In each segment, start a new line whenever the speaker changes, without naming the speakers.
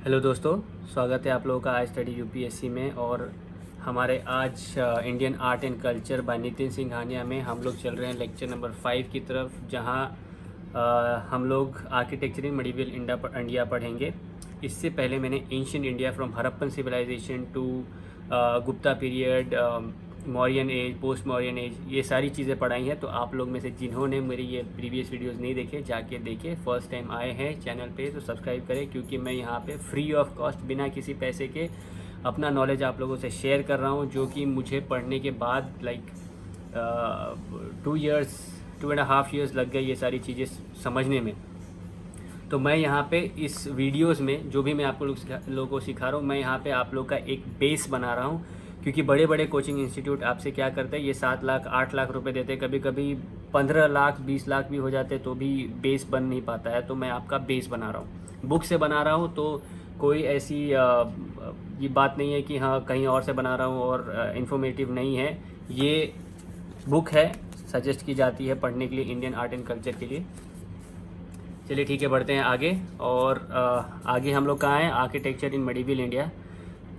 Hello दोस्तों, स्वागत है आप लोगों का आज स्टडी यूपीएससी में। और हमारे आज Indian art and culture by Nitin Singhania में हम लोग चल रहे हैं लेक्चर नंबर 5 की तरफ, जहां हम लोग आर्किटेक्चर इन मेडिवल इंडिया पढ़ेंगे। इससे पहले मैंने ancient India from Harappan civilization to Gupta period, Mauryan age, post Mauryan age, ये सारी चीज़ें पढ़ाई हैं। तो आप लोग में से जिन्होंने मेरी ये प्रीवियस वीडियोस नहीं देखे, जाके देखें। फर्स्ट टाइम आए हैं चैनल पे तो सब्सक्राइब करें, क्योंकि मैं यहाँ पे फ्री ऑफ कॉस्ट, बिना किसी पैसे के अपना नॉलेज आप लोगों से शेयर कर रहा हूँ, जो कि मुझे पढ़ने के बाद लाइक 2.5 years लग गए ये सारी चीज़ें समझने में। तो मैं यहाँ पे इस वीडियोस में जो भी मैं आपको लोगों को सिखा रहा हूँ, मैं यहाँ पे आप लोग का एक बेस बना रहा हूँ। क्योंकि बड़े बड़े कोचिंग इंस्टीट्यूट आपसे क्या करते हैं, ये 7 लाख 8 लाख रुपए देते हैं, कभी कभी 15 लाख 20 लाख भी हो जाते, तो भी बेस बन नहीं पाता है। तो मैं आपका बेस बना रहा हूँ, बुक से बना रहा हूँ। तो कोई ऐसी ये बात नहीं है कि हाँ कहीं और से बना रहा हूँ और इन्फॉर्मेटिव नहीं है। ये बुक है, सजेस्ट की जाती है पढ़ने के लिए इंडियन आर्ट एंड कल्चर के लिए। चलिए ठीक है, बढ़ते हैं आगे। और आगे हम लोग कहाँ हैं, architecture in medieval India.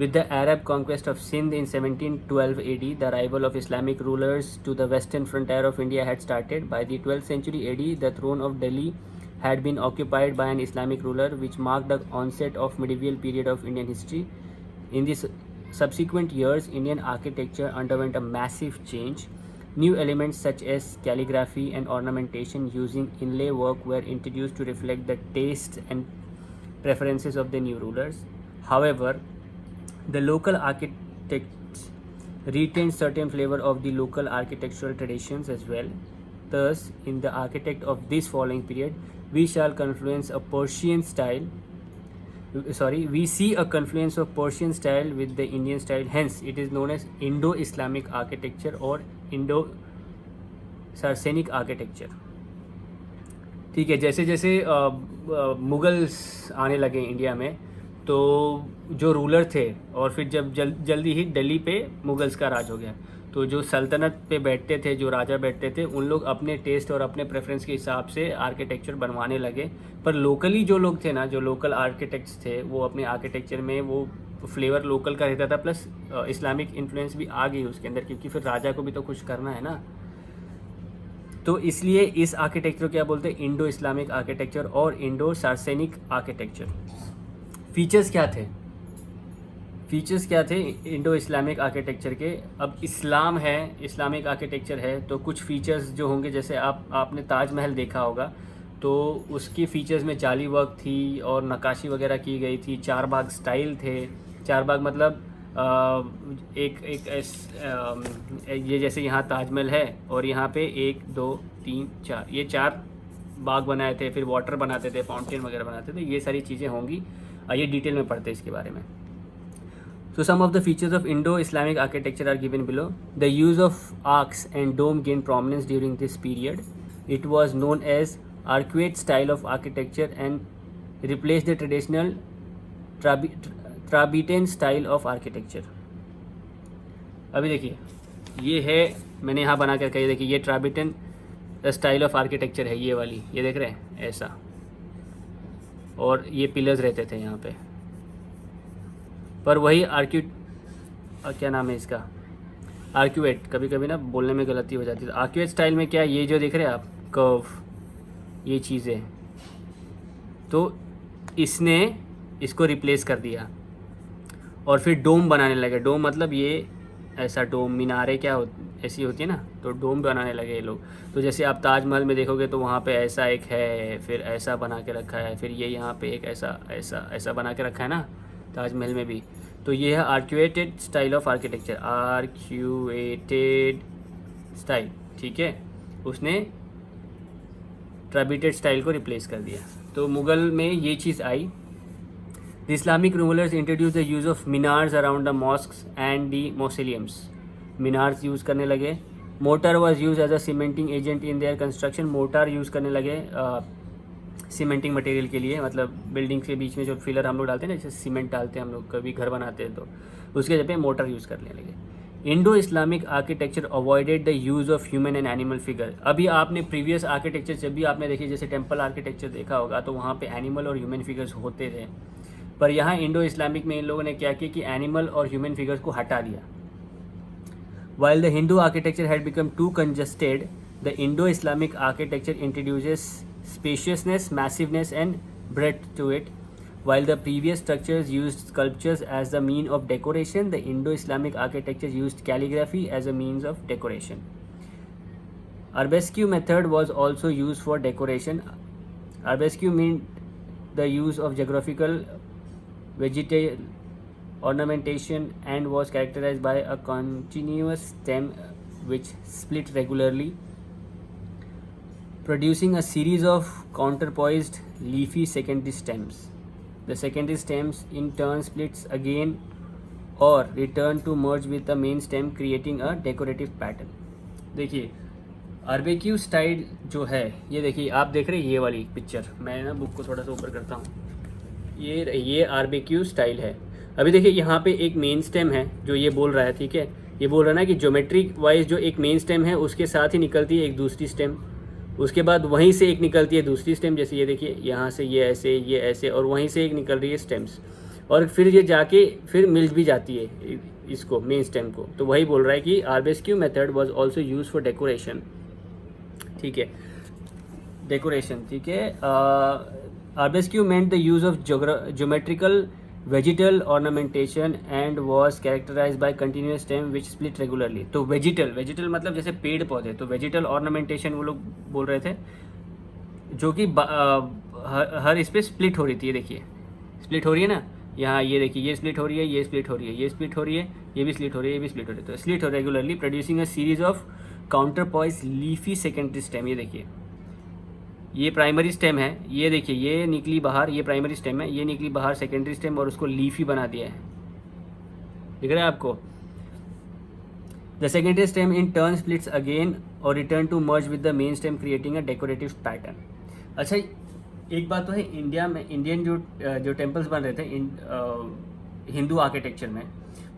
With the Arab conquest of Sindh in 1712 AD, the arrival of Islamic rulers to the western frontier of India had started. By the 12th century AD, the throne of Delhi had been occupied by an Islamic ruler, which marked the onset of medieval period of Indian history. In the subsequent years, Indian architecture underwent a massive change. New elements such as calligraphy and ornamentation using inlay work were introduced to reflect the tastes and preferences of the new rulers. However, the local architects retained certain flavor of the local architectural traditions as well. Thus, in the architect of this following period, we see a confluence of Persian style with the Indian style. Hence, it is known as Indo-Islamic architecture or Indo-Saracenic architecture. ठीक है, जैसे जैसे Mughals आने लगे India में, तो जो ruler थे, और फिर जब जल्दी ही दिल्ली पे मुगल्स का राज हो गया, तो जो सल्तनत पे बैठते थे, जो राजा बैठते थे, उन लोग अपने टेस्ट और अपने प्रेफरेंस के हिसाब से आर्किटेक्चर बनवाने लगे। पर लोकली जो लोग थे ना, जो लोकल आर्किटेक्ट्स थे, वो अपने आर्किटेक्चर में वो फ्लेवर लोकल का रहता था, प्लस इस्लामिक इन्फ्लुएंस भी आ गई उसके अंदर, क्योंकि फिर राजा को भी तो कुछ करना है ना। तो इसलिए इस आर्किटेक्चर क्या बोलते हैं, इंडो इस्लामिक आर्किटेक्चर और इंडो सार्सेनिक आर्किटेक्चर। फीचर्स क्या थे इंडो इस्लामिक आर्किटेक्चर के। अब इस्लाम है, इस्लामिक आर्किटेक्चर है, तो कुछ फीचर्स जो होंगे, जैसे आपने ताजमहल देखा होगा, तो उसकी फ़ीचर्स में जाली वर्क थी और नक्काशी वगैरह की गई थी। 4 बाग स्टाइल थे। 4 बाग मतलब ये जैसे यहाँ ताजमहल है और यहाँ पे 1 2 3 4, ये 4 बाग बनाए थे, फिर वाटर बनाते थे, फाउंटेन वगैरह बनाते थे, ये सारी चीज़ें होंगी। आइए डिटेल में पढ़ते हैं इसके बारे में। So some of the features of Indo-Islamic architecture are given below. The use of arcs and dome gained prominence during this period. It was known as arcuate style of architecture and replaced the traditional Trabetan style of architecture. अभी देखिए, ये है, मैंने यहाँ बना कर कही, देखिए ये ट्राबिटन स्टाइल ऑफ आर्किटेक्चर है, ये वाली, ये देख रहे हैं ऐसा, और ये पिलर्स रहते थे यहाँ पे। पर वही क्या नाम है इसका, आर्क्यूएट, कभी कभी ना बोलने में गलती हो जाती है। आर्क्यूएट स्टाइल में क्या, ये जो देख रहे हैं आप कर्व, ये चीज़ें, तो इसने इसको रिप्लेस कर दिया और फिर डोम बनाने लगे। डोम मतलब ये ऐसा डोम, मीनारे क्या ऐसी होती है ना, तो डोम बनाने लगे ये लोग। तो जैसे आप ताजमहल में देखोगे तो वहाँ पे ऐसा एक है, फिर ऐसा बना के रखा है, फिर ये यहाँ पे एक ऐसा बना के रखा है ना ताजमहल में भी। तो ये है आर्क्यूएटेड स्टाइल ऑफ आर्किटेक्चर, आर्क्यूएटेड स्टाइल, ठीक है। उसने ट्राबिटेड स्टाइल को रिप्लेस कर दिया। तो मुग़ल में ये चीज़ आई। The Islamic rulers introduced the use of minars around the mosques and the mausoleums. Minars use करने लगे। Mortar was used as a cementing agent in their construction. Mortar use करने लगे सीमेंटिंग मटेरियल के लिए, मतलब बिल्डिंग के बीच में जो फिलर हम लोग डालते हैं ना, जैसे सीमेंट डालते हैं हम लोग कभी घर बनाते हैं, तो उसके जगह पे मोटर यूज़ करने लगे। Indo Islamic architecture avoided the use of human and animal figure. अभी आपने प्रीवियस आर्किटेक्चर जब भी आपने देखी, जैसे टेम्पल आर्किटेक्चर देखा होगा, तो वहाँ पे एनिमल और ह्यूमन फिगर्स होते थे। पर यहाँ इंडो इस्लामिक में इन लोगों ने क्या किया कि एनिमल और ह्यूमन फिगर्स को हटा दिया। While the Hindu architecture had become too congested, the Indo-Islamic architecture introduces spaciousness, massiveness, and breadth to it. While the previous structures used sculptures as the mean of decoration, the Indo-Islamic architecture used calligraphy as a means of decoration. Arabesque method was also used for decoration. Arabesque meant the use of geographical vegetal ornamentation and was characterized by a continuous stem which split regularly, producing a series of counterpoised leafy secondary stems. The secondary stems in turn splits again or return to merge with the main stem, creating a decorative pattern. देखिए आर्बेक्यू style जो है, ये देखिए आप देख रहे हैं ये वाली पिक्चर, मैं ना बुक को थोड़ा सा ऊपर करता हूँ, ये आर्बेक्यू स्टाइल है। अभी देखिए यहाँ पे एक मेन स्टेम है जो ये बोल रहा है, ठीक है, ये बोल रहा है ना कि ज्योमेट्रिक वाइज जो एक मेन स्टेम है उसके साथ ही निकलती है एक दूसरी स्टेम, उसके बाद वहीं से एक निकलती है दूसरी स्टेम, जैसे ये देखिए यहाँ से ये ऐसे और वहीं से एक निकल रही है स्टेम्स, और फिर ये जाके फिर मिल भी जाती है इसको मेन स्टेम को। तो वही बोल रहा है कि arabesque method was also use for decoration, ठीक है, डेकोरेशन, ठीक है। Arabesque meant the use of geometrical vegetal ornamentation and was characterized by continuous stem which split regularly. तो वेजिटल मतलब जैसे पेड़ पौधे, तो वेजिटल ऑर्नामेंटेशन वो लोग बोल रहे थे जो कि हर इस पर स्प्लिट हो रही थी। ये देखिए स्प्लिट हो रही है ना, यहाँ ये देखिए ये स्प्लिट हो रही है, ये स्प्लिट हो रही है, ये स्प्लिट हो रही है, ये भी स्प्लिट हो रही है, ये भी स्प्लिट हो रही है, तो स्प्लिट हो regularly producing a series of counter poise leafy secondary stem. ये देखिए ये प्राइमरी स्टेम है, ये देखिए ये निकली बाहर, ये प्राइमरी स्टेम है, ये निकली बाहर सेकेंडरी स्टेम और उसको लीफी बना दिया है, दिख रहा है आपको। The secondary stem in turn splits again और return to merge with the main stem creating a decorative pattern. अच्छा एक बात तो है, इंडिया में इंडियन जो टेम्पल्स बन रहे थे हिंदू आर्किटेक्चर में,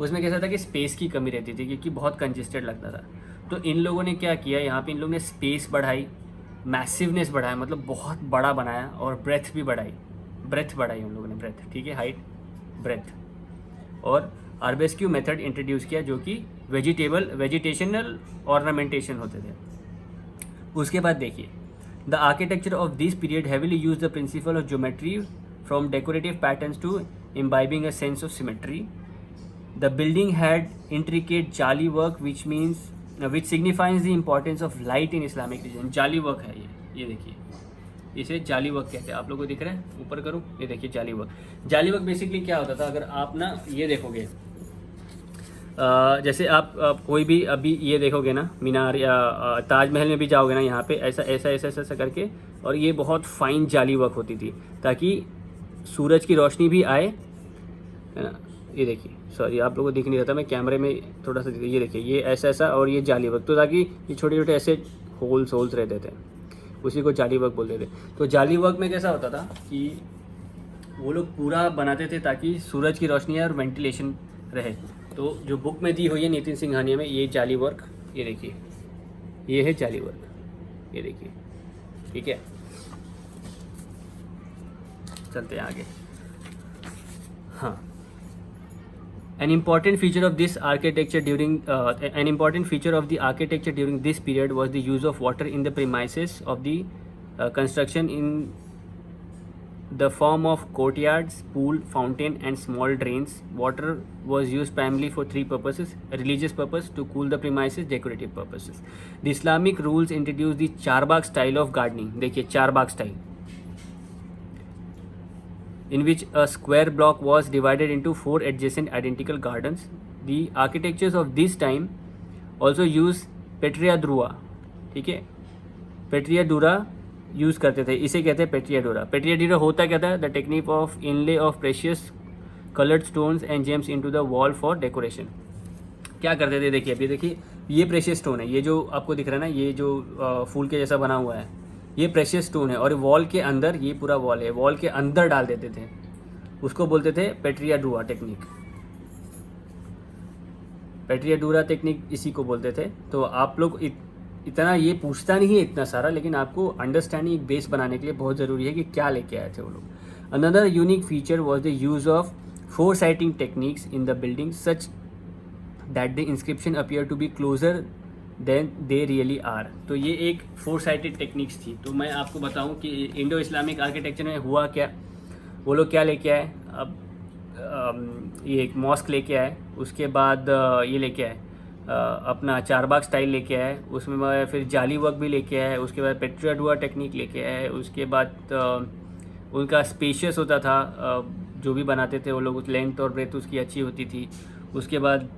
उसमें कैसा था कि स्पेस की कमी रहती थी क्योंकि बहुत कंजेस्टेड लगता था। तो इन लोगों ने क्या किया, यहाँ पे इन लोगों ने स्पेस बढ़ाई, मैसिवनेस बढ़ाया, मतलब बहुत बड़ा बनाया, और ब्रेथ भी बढ़ाई, ब्रेथ बढ़ाई उन लोगों ने, ब्रेथ, ठीक है, हाइट ब्रेथ, और आर्बेस्क्यू मेथड इंट्रोड्यूस किया जो कि वेजिटेशनल ऑर्नामेंटेशन होते थे। उसके बाद देखिए the architecture of this period heavily use the principle of geometry from decorative patterns to imbibing a sense of symmetry. The building had intricate jali work which signifies the importance of light in Islamic religion. जाली work है ये देखिए, इसे जाली work कहते हैं। आप लोगों को दिख रहा है, ऊपर करूँ, ये देखिए जाली वर्क। जाली वर्क बेसिकली क्या होता था, अगर आप ना ये देखोगे, जैसे आप कोई भी अभी ये देखोगे ना मीनार या ताजमहल में भी जाओगे ना, यहाँ पे ऐसा करके, और ये बहुत फाइन जाली वर्क होती थी ताकि सूरज की रोशनी भी आए, है ना। ये देखिए, सॉरी आप लोगों को दिख नहीं रहा था, मैं कैमरे में थोड़ा सा, ये देखिए ये ऐसा और ये जाली वर्क, तो ताकि ये छोटे छोटे ऐसे होल्स रहते थे, उसी को जाली वर्क बोलते थे। तो जाली वर्क में कैसा होता था कि वो लोग पूरा बनाते थे ताकि सूरज की रोशनी और वेंटिलेशन रहे। तो जो बुक में दी हुई है नितिन सिंघानिया में, ये जाली वर्क, ये देखिए ये है जाली वर्क, ये देखिए, ठीक है। चलते हैं आगे। हाँ, an important feature of the architecture during this period was the use of water in the premises of the construction in the form of courtyards, pool, fountain and small drains. Water was used primarily for three purposes: religious purpose, to cool the premises, decorative purposes. The Islamic rules introduced the charbagh style of gardening. देखिए charbagh style, in which a square block was divided into 4 adjacent identical gardens. The architectures of this time also use पेट्रिया ड्रूआ, ठीक है, पेट्रिया डूरा use करते थे, इसे कहते हैं पेट्रिया डूरा। पेट्रिया डूरा होता क्या था, the technique of inlay of precious coloured stones and James into the wall for decoration. क्या करते थे, देखिए अभी देखिए ये प्रेशियस स्टोन है, ये जो आपको दिख रहा है ना, ये जो फूल के जैसा बना हुआ है, ये प्रेशियस स्टोन है, और वॉल के अंदर, ये पूरा वॉल है, वॉल के अंदर डाल देते थे, उसको बोलते थे पेट्रिया डूरा टेक्निक। पेट्रिया डूरा टेक्निक इसी को बोलते थे। तो आप लोग इतना ये पूछता नहीं है इतना सारा, लेकिन आपको अंडरस्टैंडिंग एक बेस बनाने के लिए बहुत ज़रूरी है कि क्या लेके आए थे वो लोग। Another unique feature was the use of foresighting techniques in the building such that the inscription appear to be closer than they really are. तो ये एक foresighted techniques थी. तो मैं आपको बताऊं कि इंडो इस्लामिक आर्किटेक्चर में हुआ क्या. वो लोग क्या लेके आए. अब ये एक मॉस्क लेके आए, उसके बाद ये लेके आए अपना चारबाग स्टाइल लेके आए, उसमें फिर जाली वर्क भी लेके आए, उसके बाद पेट्रियाडुआ टेक्निक लेके आए, उसके बाद उनका स्पेशियस होता था जो भी बनाते थे वो लोग, उस लेंथ और ब्रेथ उसकी अच्छी होती थी. उसके बाद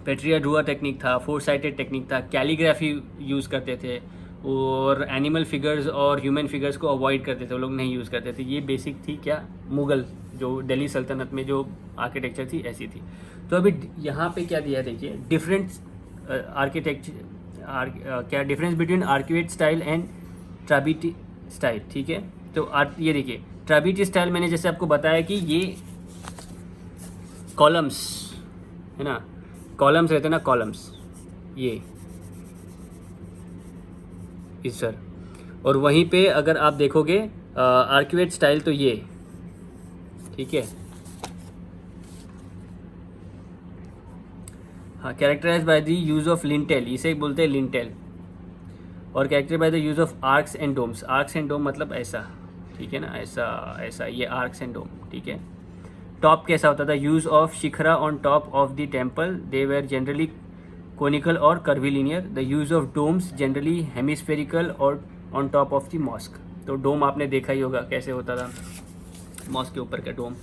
पेट्रियाडुआ टेक्निक था, फोरसाइटेड टेक्निक था, कैलीग्राफी यूज़ करते थे और एनिमल फिगर्स और ह्यूमन फिगर्स को अवॉइड करते थे, वो लोग नहीं यूज़ करते थे. ये बेसिक थी क्या, मुग़ल जो दिल्ली सल्तनत में जो आर्किटेक्चर थी ऐसी थी. तो अभी यहाँ पे क्या दिया है देखिए, डिफरेंट आर्किटेक्चर क्या difference between arcuate style and trabeate style. ठीक है, तो ये देखिए ट्राबिटी स्टाइल मैंने जैसे आपको बताया कि ये कॉलम्स है ना, कॉलम्स रहते हैं ना, कॉलम्स ये इस सर. और वहीं पे अगर आप देखोगे आर्किवेट स्टाइल तो ये, ठीक है, हाँ, characterize by the use of lintel, इसे बोलते हैं लिंटेल. और character by the use of arches and domes. Arches and dome मतलब ऐसा, ठीक है ना, ऐसा ऐसा, ये आर्क्स एंड डोम. ठीक है. टॉप कैसा होता था, use of shikhara on top of the temple, they were generally conical और curvilinear. The use of domes generally hemispherical और on top of the mosque. तो डोम आपने देखा ही होगा कैसे होता था, मॉस्क के ऊपर का डोम,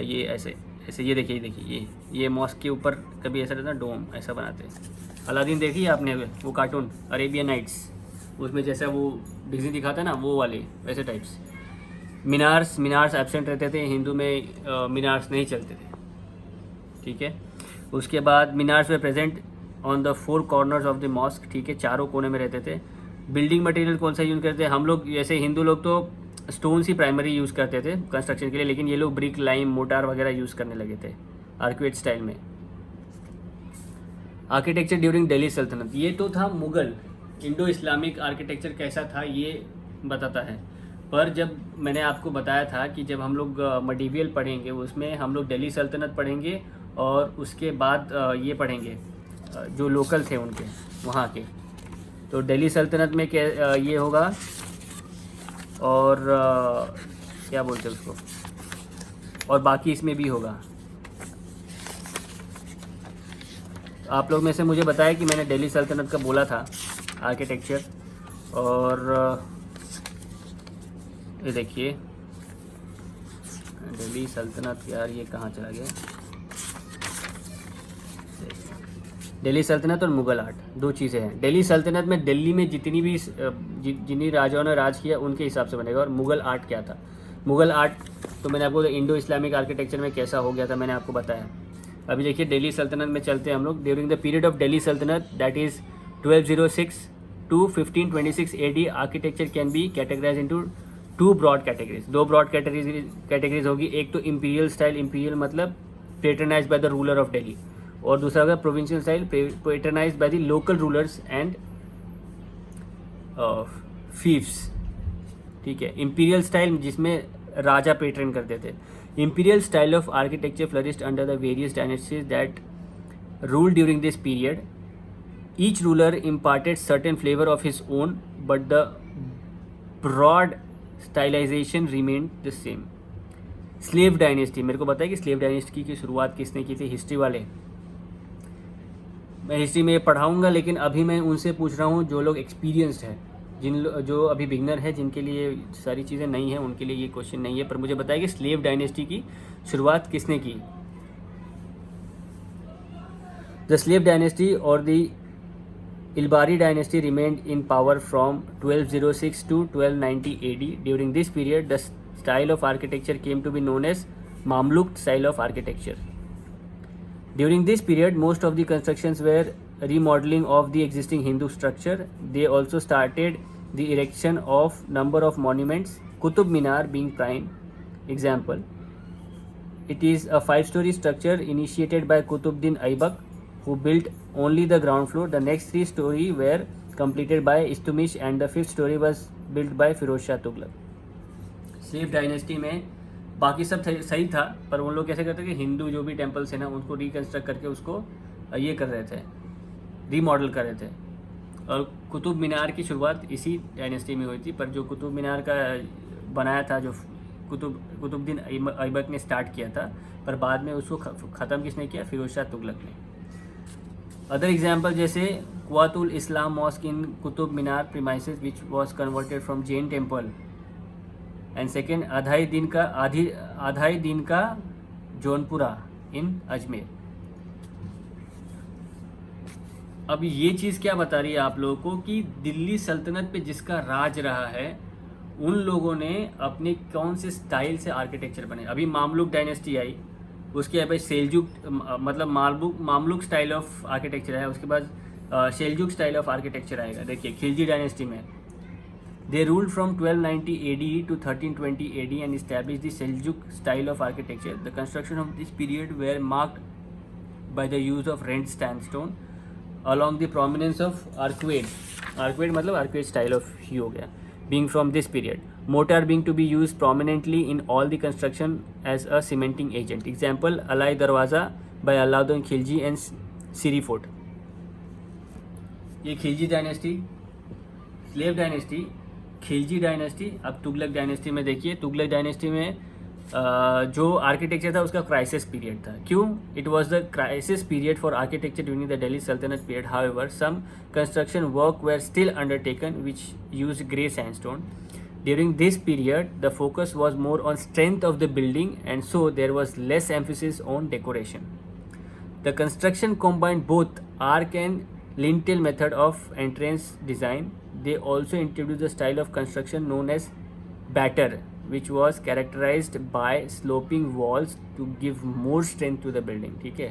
ये ऐसे ऐसे. ये देखिए ये मॉस्क के ऊपर कभी ऐसा रहता है डोम, ऐसा बनाते हैं. अलादीन देखी है आपने वो कार्टून अरेबियन नाइट्स, उसमें जैसा वो डिज्नी दिखाता है ना, वो वाले वैसे टाइप्स. मीनार्स एब्सेंट रहते थे हिंदू में, मीनार्स नहीं चलते थे. ठीक है. उसके बाद minarets were present on the 4 corners of the mosque. ठीक है, चारों कोने में रहते थे. बिल्डिंग मटेरियल कौन सा यूज़ करते हैं हम लोग, जैसे हिंदू लोग तो स्टोन्स ही प्राइमरी यूज़ करते थे कंस्ट्रक्शन के लिए, लेकिन ये लोग ब्रिक, लाइम, मोटार वगैरह यूज़ करने लगे थे आर्किवेट स्टाइल में. आर्किटेक्चर ड्यूरिंग दिल्ली सल्तनत, ये तो था मुग़ल. इंडो इस्लामिक आर्किटेक्चर कैसा था ये बताता है. पर जब मैंने आपको बताया था कि जब हम लोग मडीवियल पढ़ेंगे उसमें हम लोग दिल्ली सल्तनत पढ़ेंगे और उसके बाद ये पढ़ेंगे जो लोकल थे उनके वहाँ के. तो दिल्ली सल्तनत में क्या ये होगा, और क्या बोलते हैं उसको, और बाकी इसमें भी होगा. आप लोग में से मुझे बताया कि मैंने दिल्ली सल्तनत का बोला था आर्किटेक्चर. और ये देखिए दिल्ली सल्तनत, यार ये कहाँ चला गया, दिल्ली सल्तनत और मुग़ल आर्ट दो चीज़ें हैं. दिल्ली सल्तनत में दिल्ली में जितनी भी जिन्हीं राजाओं ने राज किया उनके हिसाब से बनेगा. और मुग़ल आर्ट क्या था, मुग़ल आर्ट तो मैंने आपको इंडो इस्लामिक आर्किटेक्चर में कैसा हो गया था मैंने आपको बताया. अभी देखिए दिल्ली सल्तनत में चलते हैं हम लोग. During the period of Delhi sultanate that is 1206 to 1526 AD, architecture can be categorize into 2 broad categories. 2 broad categories होगी. एक तो इंपीरियल स्टाइल, इंपीरियल मतलब patronize by the ruler of Delhi, और दूसरा होगा provincial style, patronize by the local rulers and fiefs. ठीक है. Imperial style जिसमें राजा पेटर्न करते थे. Imperial style of architecture flourished under the various dynasties that rule during this period. Each ruler imparted certain flavor of his own, but the broad stylization remained the same. Slave dynasty, मेरे को बताया कि slave dynasty की शुरुआत किसने की थी, history वाले. मैं हिस्ट्री में पढ़ाऊँगा, लेकिन अभी मैं उनसे पूछ रहा हूँ जो लोग एक्सपीरियंस्ड है, जो अभी बिगनर है, जिनके लिए सारी चीज़ें नहीं हैं, उनके लिए ये क्वेश्चन नहीं है. पर मुझे बताया कि स्लेव डायनेस्टी की शुरुआत किसने की. द स्लेव डायनेस्टी और the Ilbari dynasty remained in power from 1206 to 1290 AD. During this period, the style of architecture came to be known as Mamluk style of architecture. During this period, most of the constructions were remodeling of the existing Hindu structure. They also started the erection of number of monuments, Qutub Minar being prime example. It is a 5-story structure initiated by Qutbuddin Aibak, who built only the ground floor. The next 3 stories were completed by Istumish and the 5th story was built by Firoz Shah Tughlaq. Slave dynasty में बाकी सब सही था, पर उन लोग कैसे करते कि हिंदू जो भी टेम्पल्स है ना उनको रिकन्स्ट्रक्ट करके उसको ये कर रहे थे, रीमॉडल कर रहे थे। और कुतुब मीनार की शुरुआत इसी डायनेस्टी में हुई थी, पर जो कुतुब मीनार का बनाया था जो कुतुबुद्दीन ऐबक ने स्टार्ट किया था, पर बाद में उसको ख़त्म किसने किया? फिरोज शाह तुगलक ने। अदर एग्जाम्पल जैसे Quwwat-ul Islam mosque in Qutub Minar premises which was converted from Jain temple, and second Adhai Din Ka Jaunpura इन अजमेर। अब ये चीज़ क्या बता रही है आप लोगों को कि दिल्ली सल्तनत पे जिसका राज रहा है उन लोगों ने अपने कौन से स्टाइल से आर्किटेक्चर बने। अभी मामलुक डायनेस्टी आई, उसके बाद सेल्जुक मतलब मामलुक स्टाइल ऑफ आर्किटेक्चर आया, उसके बाद सेल्जुक स्टाइल ऑफ आर्किटेक्चर आएगा। देखिए खिलजी डायनेस्टी में दे ruled from 1290 AD to 1320 AD and established the Seljuk style of architecture. The construction of this period were marked by the use of rent sandstone along the prominence of arcuate मतलब arcuate style of ही हो गया, being from this period. Mortar being to be used prominently in all the construction as a cementing agent. Example Alai Darwaza by Alauddin Khilji and Siri Fort. ये Khilji dynasty, slave dynasty, Khilji dynasty. अब Tughlaq dynasty में देखिए, Tughlaq dynasty में जो architecture था उसका crisis period था। क्यों? It was the crisis period for architecture during the Delhi sultanate period. However some construction work were still undertaken which use grey sandstone. During this period the focus was more on strength of the building and so there was less emphasis on decoration. The construction combined both arc and lintel method of entrance design. They also introduced a style of construction known as batter, which was characterized by sloping walls to give more strength to the building. ठीक है,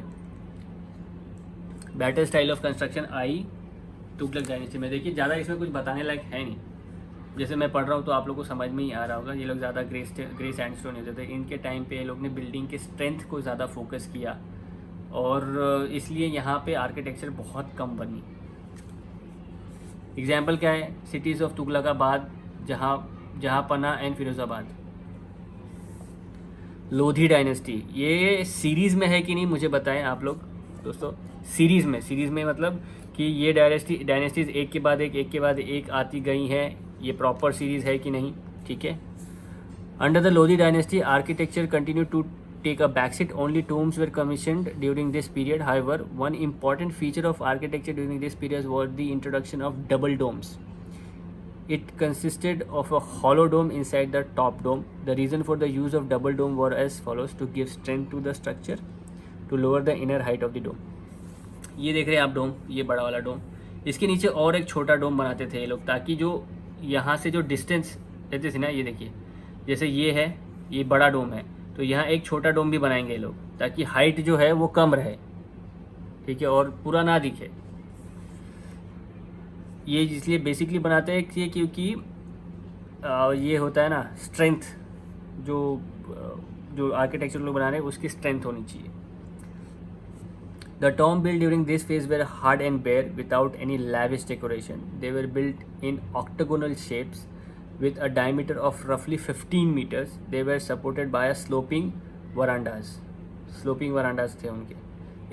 batter style of construction I Tughlaq dynasty में। देखिए ज़्यादा इसमें कुछ बताने लायक है नहीं, जैसे मैं पढ़ रहा हूँ तो आप लोग को समझ में ही आ रहा होगा। ये लोग ज़्यादा ग्रे सैंडस्टोन होते थे इनके टाइम पे, ये लोग ने बिल्डिंग के स्ट्रेंथ को ज़्यादा फोकस किया और इसलिए यहाँ पे आर्किटेक्चर बहुत कम बनी। एग्जाम्पल क्या है? Cities of Tughlaqabad, Jahanpanah and Firozabad. Lodhi dynasty, ये सीरीज़ में है कि नहीं मुझे बताएं आप लोग दोस्तों। सीरीज़ में मतलब कि ये डायनेस्टीज एक के बाद एक आती गई हैं, ये प्रॉपर सीरीज़ है कि नहीं? ठीक है। Under the Lodhi dynasty architecture continue to take a backseat. Only tombs were commissioned during this period. However, one important feature of architecture during this period was the introduction of double domes. It consisted of a hollow dome inside the top dome. The reason for the use of double dome were as follows: to give strength to the structure, to lower the inner height of the dome. ये देख रहे हैं आप डोम, ये बड़ा वाला डोम, इसके नीचे और एक छोटा डोम बनाते थे ये लोग, ताकि जो यहाँ से जो डिस्टेंस रहते थे ना, ये देखिए जैसे ये है, ये बड़ा डोम है, तो यहाँ एक छोटा डोम भी बनाएंगे लोग ताकि हाइट जो है वो कम रहे, ठीक है, और पूरा ना दिखे। ये इसलिए बेसिकली बनाते हैं कि क्योंकि ये होता है ना स्ट्रेंथ, जो आर्किटेक्चर लोग बना रहे हैं उसकी स्ट्रेंथ होनी चाहिए। The tomb build during this phase were hard and bare without any lavish decoration. They were build in octagonal shapes with a diameter of roughly 15 meters. They were supported by a sloping verandas थे उनके।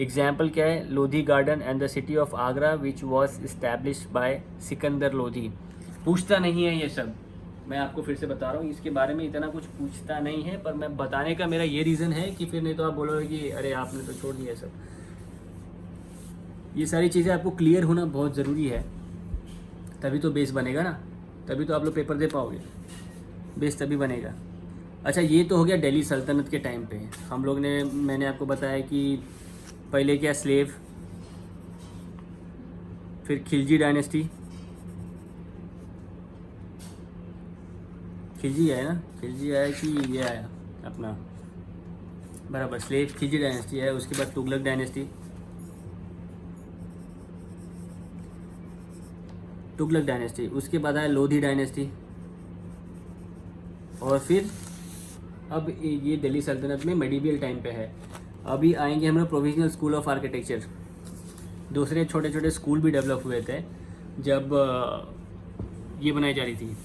Example क्या है? Lodhi garden and the city of Agra which was established bye Sikandar Lodhi. पूछता नहीं है ये सब, मैं आपको फिर से बता रहा हूँ, इसके बारे में इतना कुछ पूछता नहीं है, पर मैं बताने का मेरा ये रीज़न है कि फिर नहीं तो आप बोलोगे कि अरे आपने तो छोड़ दिया सब। ये सारी चीज़ें आपको क्लियर होना बहुत ज़रूरी है, तभी तो बेस बनेगा ना, तभी तो आप लोग पेपर दे पाओगे, बेस तभी बनेगा। अच्छा, ये तो हो गया दिल्ली सल्तनत के टाइम पे। हम लोग ने, मैंने आपको बताया कि पहले क्या स्लेव, फिर खिलजी डायनेस्टी, खिलजी आया ना, खिलजी आया कि ये आया अपना बराबर, स्लेव खिलजी डायनेस्टी है। उसके बाद तुगलक डायनेस्टी, उसके बाद आया लोधी डायनेस्टी, और फिर अब ये दिल्ली सल्तनत में मेडिवियल टाइम पे है। अभी आएंगे हम लोग प्रोविजनल स्कूल ऑफ आर्किटेक्चर। दूसरे छोटे छोटे स्कूल भी डेवलप हुए थे जब ये बनाई जा रही थी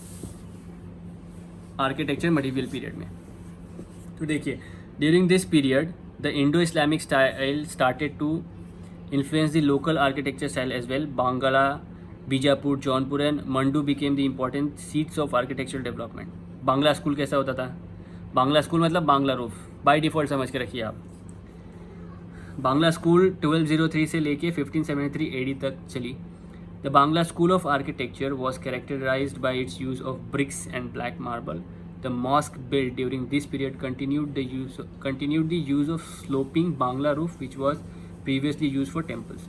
आर्किटेक्चर मेडिवियल पीरियड में। तो देखिए, during this period the Indo Islamic style started to influence the local architecture style as well. Bangla, Bijapur, Jaunpur and Mandu became the important seats of architectural development. Bangla school कैसा होता था? बांग्ला स्कूल मतलब बांग्ला रूफ, बाय डिफ़ॉल्ट समझ के रखिए आप. बांग्ला स्कूल 1203 से लेके 1573 AD तक चली. The Bangla school of architecture was characterized by its use of bricks and black marble. The mosque built during this period continued the use of sloping Bangla roof which was previously used for temples.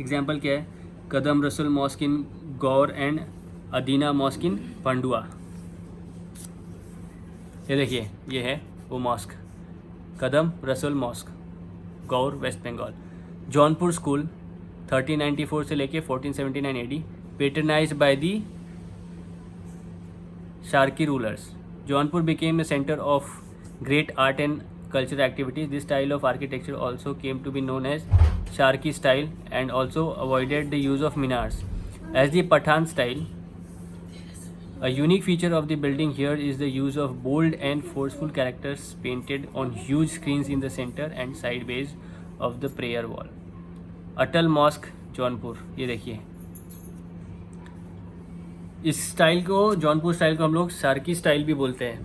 Example क्या है? Qadam Rasul mosque in Gaur and Adina mosque in Pandua. ये देखिए, ये है वो mosque, Qadam Rasul mosque, Gaur, West Bengal. Jaunpur school 1394 से लेके 1479 AD, patronized by the Sharkey rulers. Jaunpur became a center of great art and cultural activities. This style of architecture also came to be known as Sharkey style and also avoided the use of minars. As the Pathan style, a unique feature of the building here is the use of bold and forceful characters painted on huge screens in the center and sideways of the prayer wall. Atal Mosque, Jaunpur. ये देखिए, इस style को, Jaunpur style को हम लोग Sharky style भी बोलते हैं.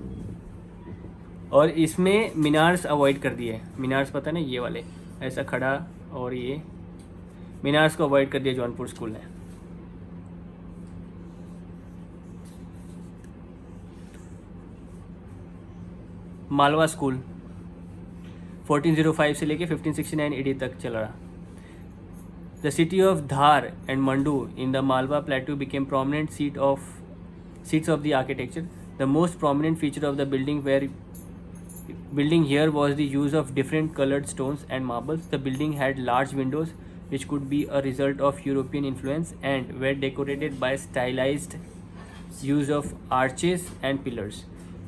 और इसमें मीनार्स अवॉइड कर दिए. मीनार्स पता नहीं, ये वाले ऐसा खड़ा, और ये मीनार्स को अवॉइड कर दिया जौनपुर स्कूल ने. मालवा स्कूल 1405 से लेके 1569 AD तक चल रहा. The city of Dhar and Mandu in the Malwa plateau became prominent seats of the architecture. The most prominent feature of the building here was the use of different colored stones and marbles. The building had large windows which could be a result of European influence and were decorated by stylized use of arches and pillars.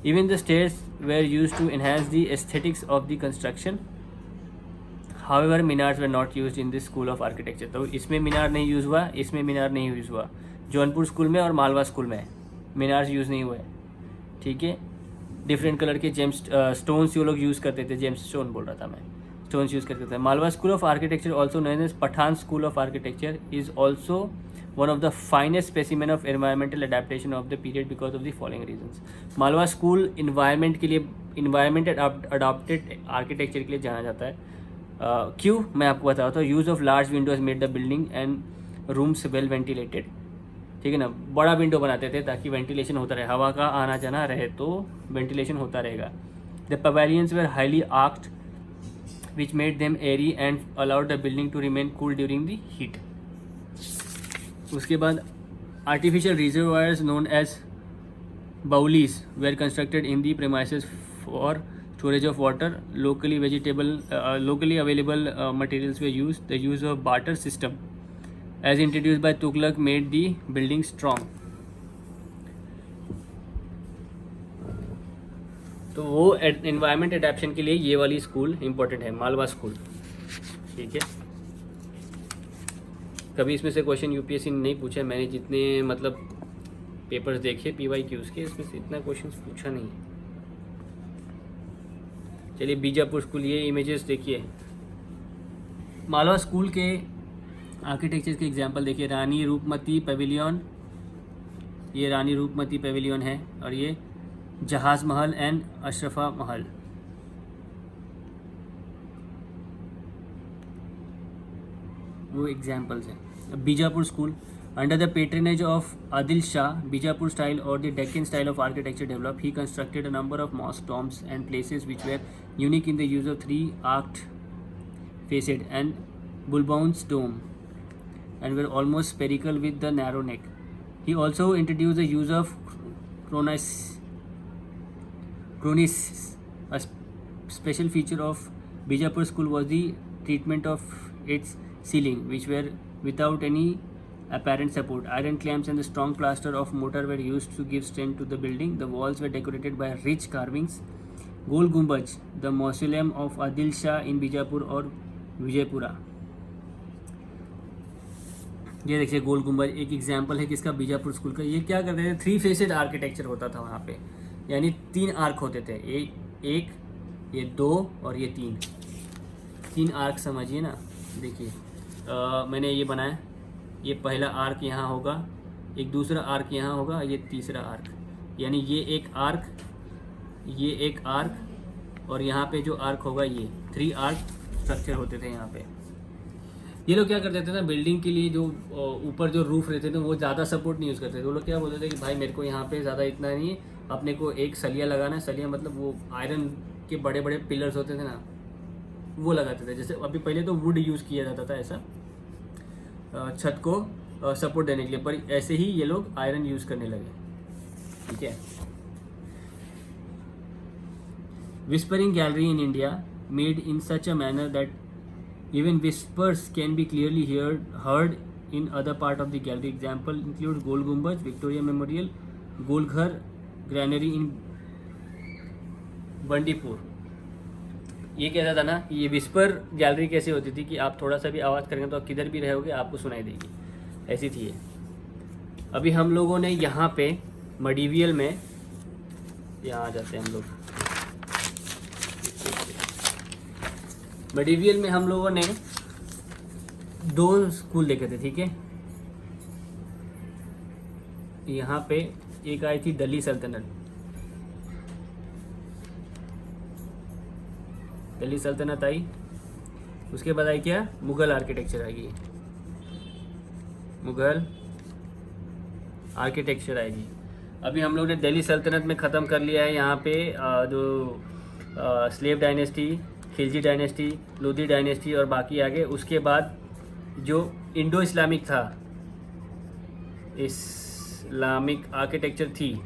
Even the stairs were used to enhance the aesthetics of the construction. However, minars were not used in this school of architecture. तो इसमें मीनार नहीं use हुआ, इसमें मीनार नहीं use हुआ. Jaunpur school में और Malwa school में मीनार्स यूज़ नहीं हुए. ठीक है, डिफरेंट कलर के जेम्स स्टोन्स वो लोग यूज़ करते थे. जेम्स स्टोन बोल रहा था मैं, स्टोन्स यूज़ करते थे. Malwa school of architecture also known as Pathan school of architecture is also one of the finest specimen of environmental adaptation of the period because of the following reasons. Malwa school environment के लिए, environment adopted architecture के लिए जाना जाता है. क्यों, मैं आपको बताता हूँ. Use of large Windows made the building and rooms well ventilated. ठीक है ना, बड़ा विंडो बनाते थे ताकि वेंटिलेशन होता रहे, हवा का आना जाना रहे तो वेंटिलेशन होता रहेगा. The pavilions were highly arched which made them airy and allowed the building to remain cool during the heat. उसके बाद artificial reservoirs known as baolis were constructed in the premises for storage of water. Locally available materials were used. The use of barter system as introduced by Tughlaq made the building strong. तो वो environment adaptation के लिए ये वाली school important है, Malwa school. ठीक है, कभी इसमें से क्वेश्चन यूपीएससी ने नहीं पूछा. मैंने जितने मतलब पेपर्स देखे PYQs के, इसमें से इतना क्वेश्चन पूछा नहीं है. चलिए, बीजापुर स्कूल, ये इमेजेस देखिए. मालवा स्कूल के आर्किटेक्चर के एग्जांपल देखिए. रानी रूपमती पेविलियन, ये रानी रूपमती पेविलियन है. और ये जहाज़ महल एंड अशरफा महल. वो एग्जांपल्स हैं. Bijapur school under the patronage of Adil Shah, Bijapur style or the Deccan style of architecture developed. He constructed a number of mosque tombs and places which were unique in the use of three-arched facade and bulbous dome and were almost spherical with the narrow neck. He also introduced the use of cornices. A special feature of Bijapur school was the treatment of its ceiling, which were without any apparent support. Iron clamps and the strong plaster of mortar were used to give strength to the building. The walls were decorated by rich carvings. Gol Gumbaj, the mausoleum of Adil Shah in Bijapur or Vijaypura. ये देखिए गोल गुंबज एक example है किसका, Bijapur school का. ये क्या करते थे, 3 फेसेड आर्किटेक्चर होता था वहाँ पे, यानी 3 आर्क होते थे. एक एक, ये 2 और ये 3 आर्क समझिए ना। देखिए मैंने ये बनाया, ये पहला आर्क यहाँ होगा, एक दूसरा आर्क यहाँ होगा, ये तीसरा आर्क, यानी ये एक आर्क, ये एक आर्क, और यहाँ पे जो आर्क होगा ये 3 आर्क स्ट्रक्चर होते थे यहाँ पे। ये लोग क्या करते थे ना, बिल्डिंग के लिए जो ऊपर जो रूफ रहते थे वो ज़्यादा सपोर्ट नहीं यूज़ करते थे। वो लोग क्या बोलते थे कि भाई मेरे को यहाँ पे ज़्यादा इतना नहीं है, अपने को एक सलिया लगाना है। सलिया मतलब वो आयरन के बड़े बड़े पिलर्स होते थे ना, वो लगाते थे। जैसे अभी पहले तो वुड यूज़ किया जाता था ऐसा छत को सपोर्ट देने के लिए, पर ऐसे ही ये लोग आयरन यूज़ करने लगे। ठीक है। Whispering gallery in India made in such a manner that even whispers can be clearly heard in other part of the gallery. Example include Gol Gumbaz, Victoria Memorial, Golghar Granary in Bandipur. ये कहता था ना, ये whisper gallery कैसे होती थी कि आप थोड़ा सा भी आवाज़ करेंगे तो आप किधर भी रहोगे आपको सुनाई देगी, ऐसी थी ये। अभी हम लोगों ने यहाँ पे मडीवियल में, यहाँ आ जाते हैं हम लोग, मडीवियल में हम लोगों ने 2 स्कूल देखे थे। ठीक है, यहाँ पे एक आई थी दिल्ली सल्तनत, दिल्ली सल्तनत आई, उसके बाद आई क्या, मुग़ल आर्किटेक्चर आएगी, मुग़ल आर्किटेक्चर आएगी। अभी हम लोग ने दिल्ली सल्तनत में ख़त्म कर लिया है। यहाँ पे जो slave dynasty, Khilji dynasty, Lodhi dynasty और बाकी आगे। उसके बाद जो इंडो इस्लामिक था, इस्लामिक आर्किटेक्चर थी,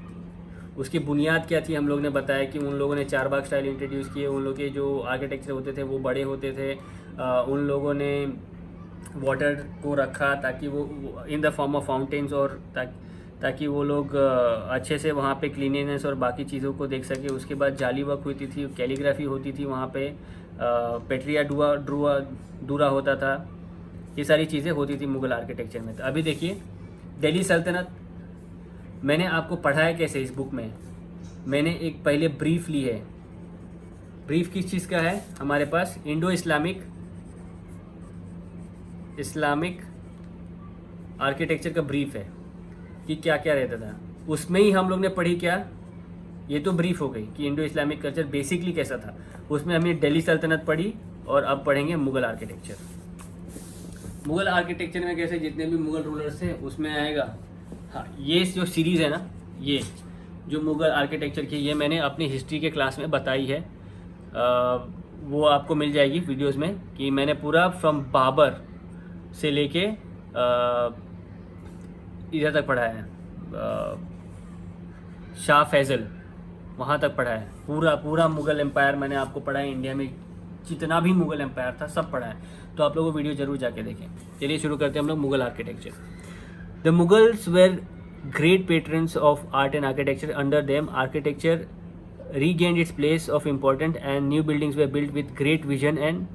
उसकी बुनियाद क्या थी हम लोग ने बताया कि उन लोगों ने 4 बाग स्टाइल इंट्रोड्यूस किए। उन लोगों के जो आर्किटेक्चर होते थे वो बड़े होते थे। उन लोगों ने वाटर को रखा ताकि वो in the form of fountains, और ताकि वो लोग अच्छे से वहाँ पे क्लीनिनेस और बाकी चीज़ों को देख सके। उसके बाद जाली वर्क होती थी, कैलीग्राफी होती थी वहाँ पे, पेट्रिया डूरा होता था, ये सारी चीज़ें होती थी मुग़ल आर्किटेक्चर में। तो अभी देखिए दिल्ली सल्तनत मैंने आपको पढ़ाया कैसे इस बुक में। मैंने एक पहले ब्रीफ ली है। ब्रीफ किस चीज़ का है हमारे पास, इंडो इस्लामिक आर्किटेक्चर का ब्रीफ है कि क्या क्या रहता था। उसमें ही हम लोग ने पढ़ी क्या, ये तो ब्रीफ हो गई कि इंडो इस्लामिक कल्चर बेसिकली कैसा था। उसमें हमने दिल्ली सल्तनत पढ़ी और अब पढ़ेंगे मुग़ल आर्किटेक्चर। मुग़ल आर्किटेक्चर में कैसे जितने भी मुग़ल रूलर्स थे उसमें आएगा। हाँ, ये जो सीरीज़ है ना, ये जो मुग़ल आर्किटेक्चर की, ये मैंने अपनी हिस्ट्री के क्लास में बताई है। वो आपको मिल जाएगी वीडियोस में कि मैंने पूरा फ्रॉम बाबर से लेके इधर तक पढ़ा है, शाह फैज़ल वहाँ तक पढ़ा है। पूरा मुग़ल एम्पायर मैंने आपको पढ़ा है। इंडिया में जितना भी मुग़ल एम्पायर था सब पढ़ा है, तो आप लोगों को वीडियो ज़रूर जाके देखें। चलिए शुरू करते हैं हम लोग Mughal architecture. The Mughals were great patrons of art and architecture. Under them architecture regained its place of importance and new buildings were built with great vision and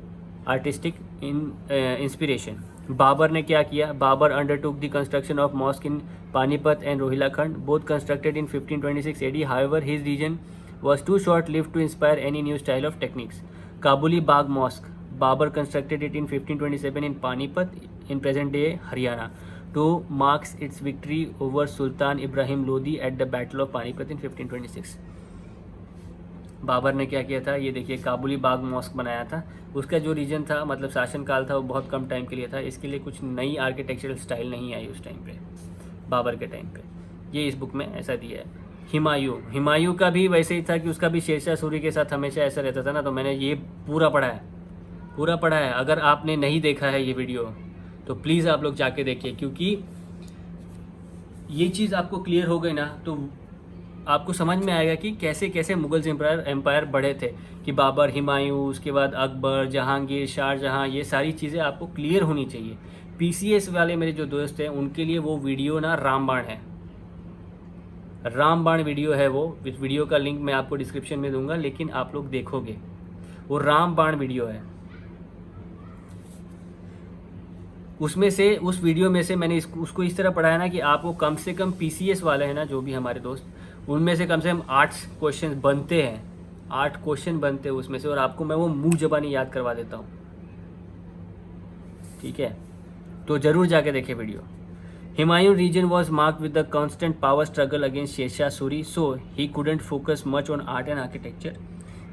artistic inspiration. Babur ने क्या किया, Babar undertook the construction of mosque in Panipat and Rohilkhand, both constructed in 1526 AD. However, his region was too short-lived to inspire any new style of techniques. Kabuli Bagh Mosque, Babur constructed it in 1527 in Panipat in present-day Haryana to mark its victory over Sultan Ibrahim Lodi at the Battle of Panipat in 1526. Babar ने क्या किया था, ये देखिए काबुली बाग mask बनाया था। उसका जो रीजन था, मतलब शासनकाल था, वो बहुत कम टाइम के लिए था। इसके लिए कुछ नई आर्किटेक्चरल स्टाइल नहीं आई उस टाइम पे, बाबर के टाइम पे। ये इस बुक में ऐसा दिया है। हिमायूं का भी वैसे ही था कि उसका भी शेरशाह सूरी के साथ हमेशा ऐसा रहता था ना। तो मैंने ये पूरा पढ़ा है। अगर आपने नहीं देखा है ये वीडियो तो प्लीज़ आप लोग जाके देखिए, क्योंकि ये चीज़ आपको क्लियर हो गई ना तो आपको समझ में आएगा कि कैसे कैसे मुगल एम्पायर बढ़े थे, कि बाबर, हुमायूं, उसके बाद अकबर, जहांगीर, शाहजहां, ये सारी चीज़ें आपको क्लियर होनी चाहिए। पीसीएस वाले मेरे जो दोस्त हैं उनके लिए वो वीडियो ना रामबाण है, रामबाण वीडियो है वो। इस वीडियो का लिंक मैं आपको डिस्क्रिप्शन में दूंगा, लेकिन आप लोग देखोगे वो रामबाण वीडियो है। उसमें से, उस वीडियो में से मैंने उसको इस तरह पढ़ाया ना कि आपको कम से कम पीसीएस वाले हैं ना, जो भी हमारे दोस्त, उनमें से कम 8 क्वेश्चन बनते हैं 8 क्वेश्चन बनते हैं उसमें से, और आपको मैं वो मुंह ज़बानी याद करवा देता हूँ, ठीक है। तो ज़रूर जाके देखें video. Humayun region was marked with the constant power struggle against Sher Suri, so he couldn't focus much on art and architecture.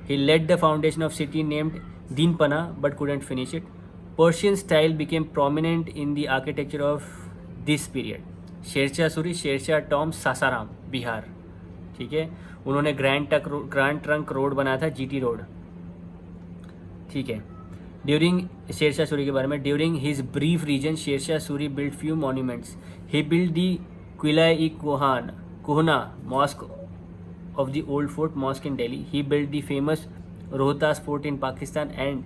He led the foundation of city named Dinpana but couldn't finish it. Persian style became prominent in the architecture of this period. Sher Shah Suri, Sher Shah tomb, Sasaram, Bihar, ठीक है। उन्होंने grand Trunk road बनाया था, GT road, ठीक है। During Sher Shah Suri के बारे में, during his brief reign Sher Shah Suri build few monuments. He build the क्विला-e Kuhna mosque of the old fort mosque in Delhi. He built the famous Rohtas fort in Pakistan and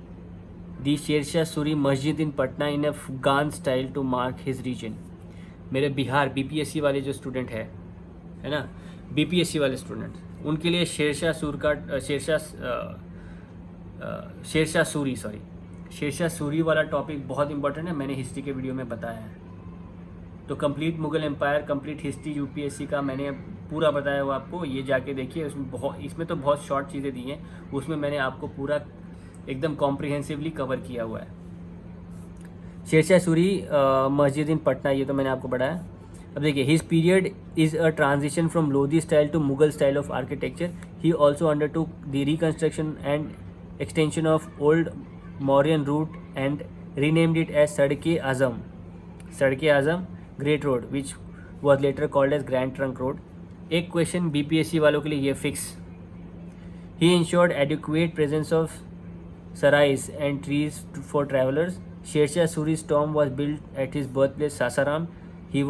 the Sher Suri Masjid in Patna in Afghan style to mark his region. मेरे Bihar BPSC वाले जो student है ना, BPSC वाले student, उनके लिए शेरशाह सूरी वाला topic बहुत इंपॉर्टेंट है, मैंने हिस्ट्री के वीडियो में बताया है। तो complete Mughal empire, complete history UPSC का मैंने पूरा बताया हुआ आपको, ये जाके देखिए। इसमें तो बहुत शॉर्ट चीज़ें दी हैं, उसमें मैंने आपको पूरा एकदम कॉम्प्रिहेंसिवली कवर किया हुआ है। शेरशाह सूरी मस्जिद इन पटना, ये तो मैंने आपको बताया। अब देखिए, his period is a transition from Lodhi style to Mughal style of architecture. He also undertook the reconstruction and extension of old Mauryan route and renamed it as Sadak-e Azam great road, which was later called as Grand Trunk Road. एक question BPSC वालों के लिए ये fix. He ensured adequate presence of sarais and trees for travellers. Sher Shah सूरी's tomb was built at his birthplace Sasaram. It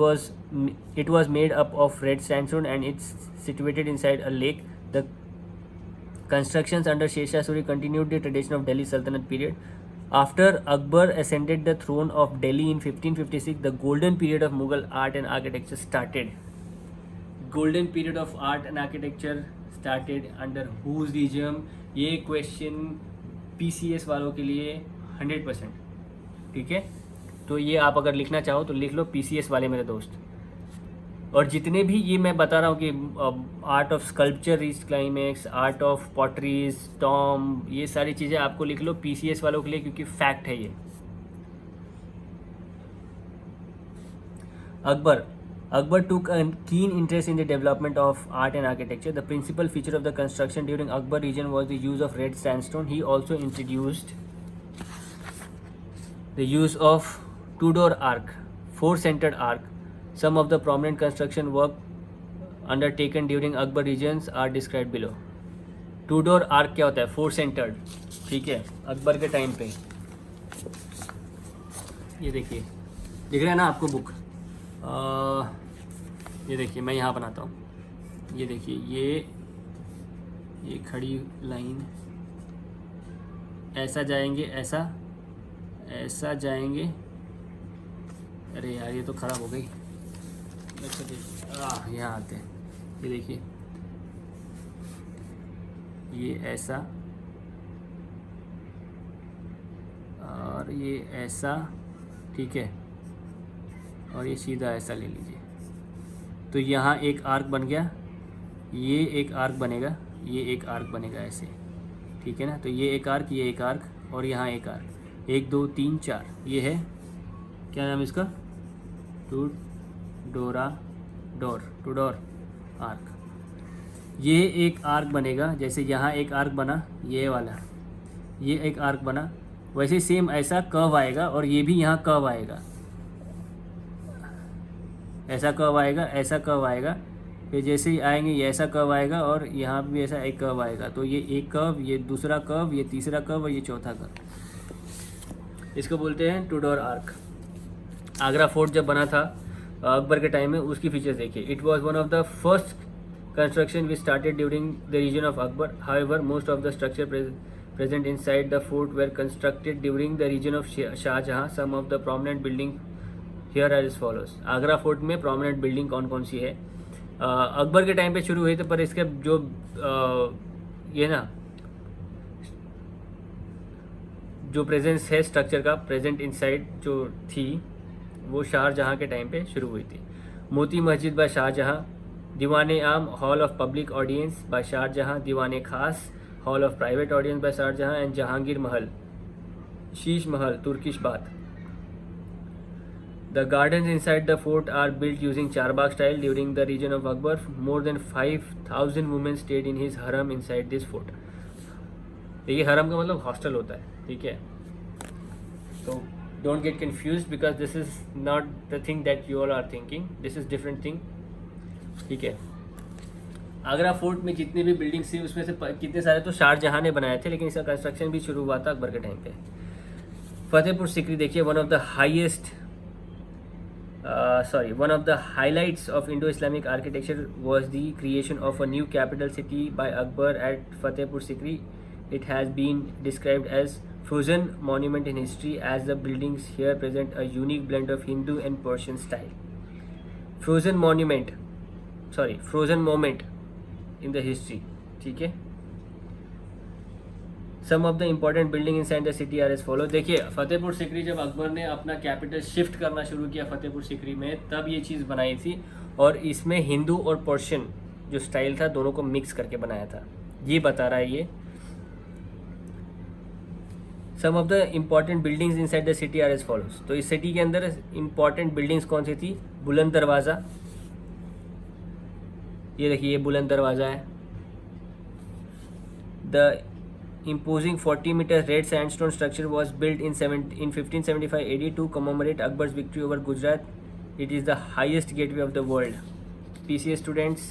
was made up of red sandstone and it's situated inside a lake. The constructions under Shersha Suri continued the tradition of Delhi Sultanate period. After Akbar ascended the throne of Delhi in 1556, the golden period of Mughal art and architecture started. Golden period of art and architecture started under whose regime? ये question PCS वालों के लिए 100%, ठीक है। तो ये आप अगर लिखना चाहो तो लिख लो, पीसीएस वाले मेरे दोस्त। और जितने भी ये मैं बता रहा हूँ कि art of sculpture reach climax, art of potteries, Tom, ये सारी चीज़ें आपको लिख लो पीसीएस वालों के लिए, क्योंकि फैक्ट है ये। Akbar took a keen interest in the development of art and architecture. The principal feature of the construction during Akbar region was the use of red sandstone. He also introduced the use of two-door arc, four-centered arc. Some of the prominent construction work undertaken during Akbar regions are described below. Two-door arc क्या होता है? Four-centred, ठीक है। अकबर के time पे ये देखिए, दिख रहा है ना आपको बुक? ये देखिए, मैं यहाँ बनाता हूँ। ये देखिए, ये खड़ी लाइन, ऐसा जाएंगे, ऐसा जाएंगे। अरे यार, ये तो ख़राब हो गई। यहाँ आते हैं, ये देखिए, ये ऐसा और ये ऐसा, ठीक है, और ये सीधा ऐसा ले लीजिए। तो यहाँ एक आर्क बन गया, ये एक आर्क बनेगा, ये एक आर्क बनेगा ऐसे, ठीक है ना। तो ये एक आर्क, ये एक आर्क, और यहाँ एक आर्क, 1 2 3 4, ये है, क्या नाम है इसका? Tudor arch. ये एक आर्क बनेगा, जैसे यहाँ एक आर्क बना, ये वाला, ये एक आर्क बना, वैसे सेम ऐसा कर्व आएगा, और ये भी यहाँ कर्व आएगा, ऐसा कर्व आएगा, ऐसा कर्व आएगा। फिर जैसे ही आएंगे ये ऐसा कर्व आएगा, और यहाँ भी ऐसा एक कर्व आएगा। तो ये एक कर्व, ये दूसरा कर्व, ये तीसरा कर्व, और ये चौथा कर्व। इसको बोलते हैं Tudor arch. Agra fort जब बना था अकबर के टाइम में, उसकी फीचर्स देखिए। It was one of the first construction which started during the reason of Akbar. However most of the structure present inside the fort were constructed during the reason of Shah Jahan. Some of the prominent building here are as follows. Agra fort में prominent building कौन कौन सी है? अकबर के time पे शुरू हुई थी, पर इसके जो ये ना जो प्रेजेंस है स्ट्रक्चर का प्रेजेंट इनसाइड जो थी, वो शाहजहां के टाइम पे शुरू हुई थी। Moti Masjid bye Shah Jahan, Diwan Aam hall of public audience by Shah Jahan, Diwan Khas hall of private audience by Shah Jahan, and Jahangir Mahal, Sheesh Mahal, Turkish bath. The gardens inside the fort are built using Charbagh style. During the reign of Akbar, more than 5,000 women stayed in his harem inside this fort. देखिए हरम का मतलब hostel होता है, ठीक है. तो don't get confused because this is not the thing that you all are thinking. This is different thing. ठीक है. आगरा फोर्ट में जितनी भी बिल्डिंग्स थी उसमें से कितने सारे तो शाहजहां ने बनाए थे, लेकिन इसका कंस्ट्रक्शन भी शुरू हुआ था अकबर के टाइम पे. फतेहपुर सिकरी देखिए, one of the highlights of Indo-Islamic architecture was the creation of a new capital city by Akbar at Fatehpur Sikri. It has been described as frozen monument in history as the buildings here present a unique blend of Hindu and Persian style. Frozen moment in the history. ठीक है. Some of the important buildings inside the city are as follows. देखिए फतेहपुर सिकरी जब अकबर ने अपना capital shift करना शुरू किया फतेहपुर सिकरी में, तब ये चीज़ बनाई थी और इसमें हिंदू और पर्शियन जो स्टाइल था दोनों को मिक्स करके बनाया था, ये बता रहा है ये. Some of the important buildings inside the city are as follows. तो इस सिटी के अंदर इम्पॉर्टेंट बिल्डिंग्स कौन सी थी? बुलंद दरवाज़ा, ये देखिए ये बुलंद दरवाज़ा है. The imposing 40-meter red sandstone structure was built in 1575 AD to commemorate Akbar's victory over Gujarat. It is the highest gateway of the world. PCA students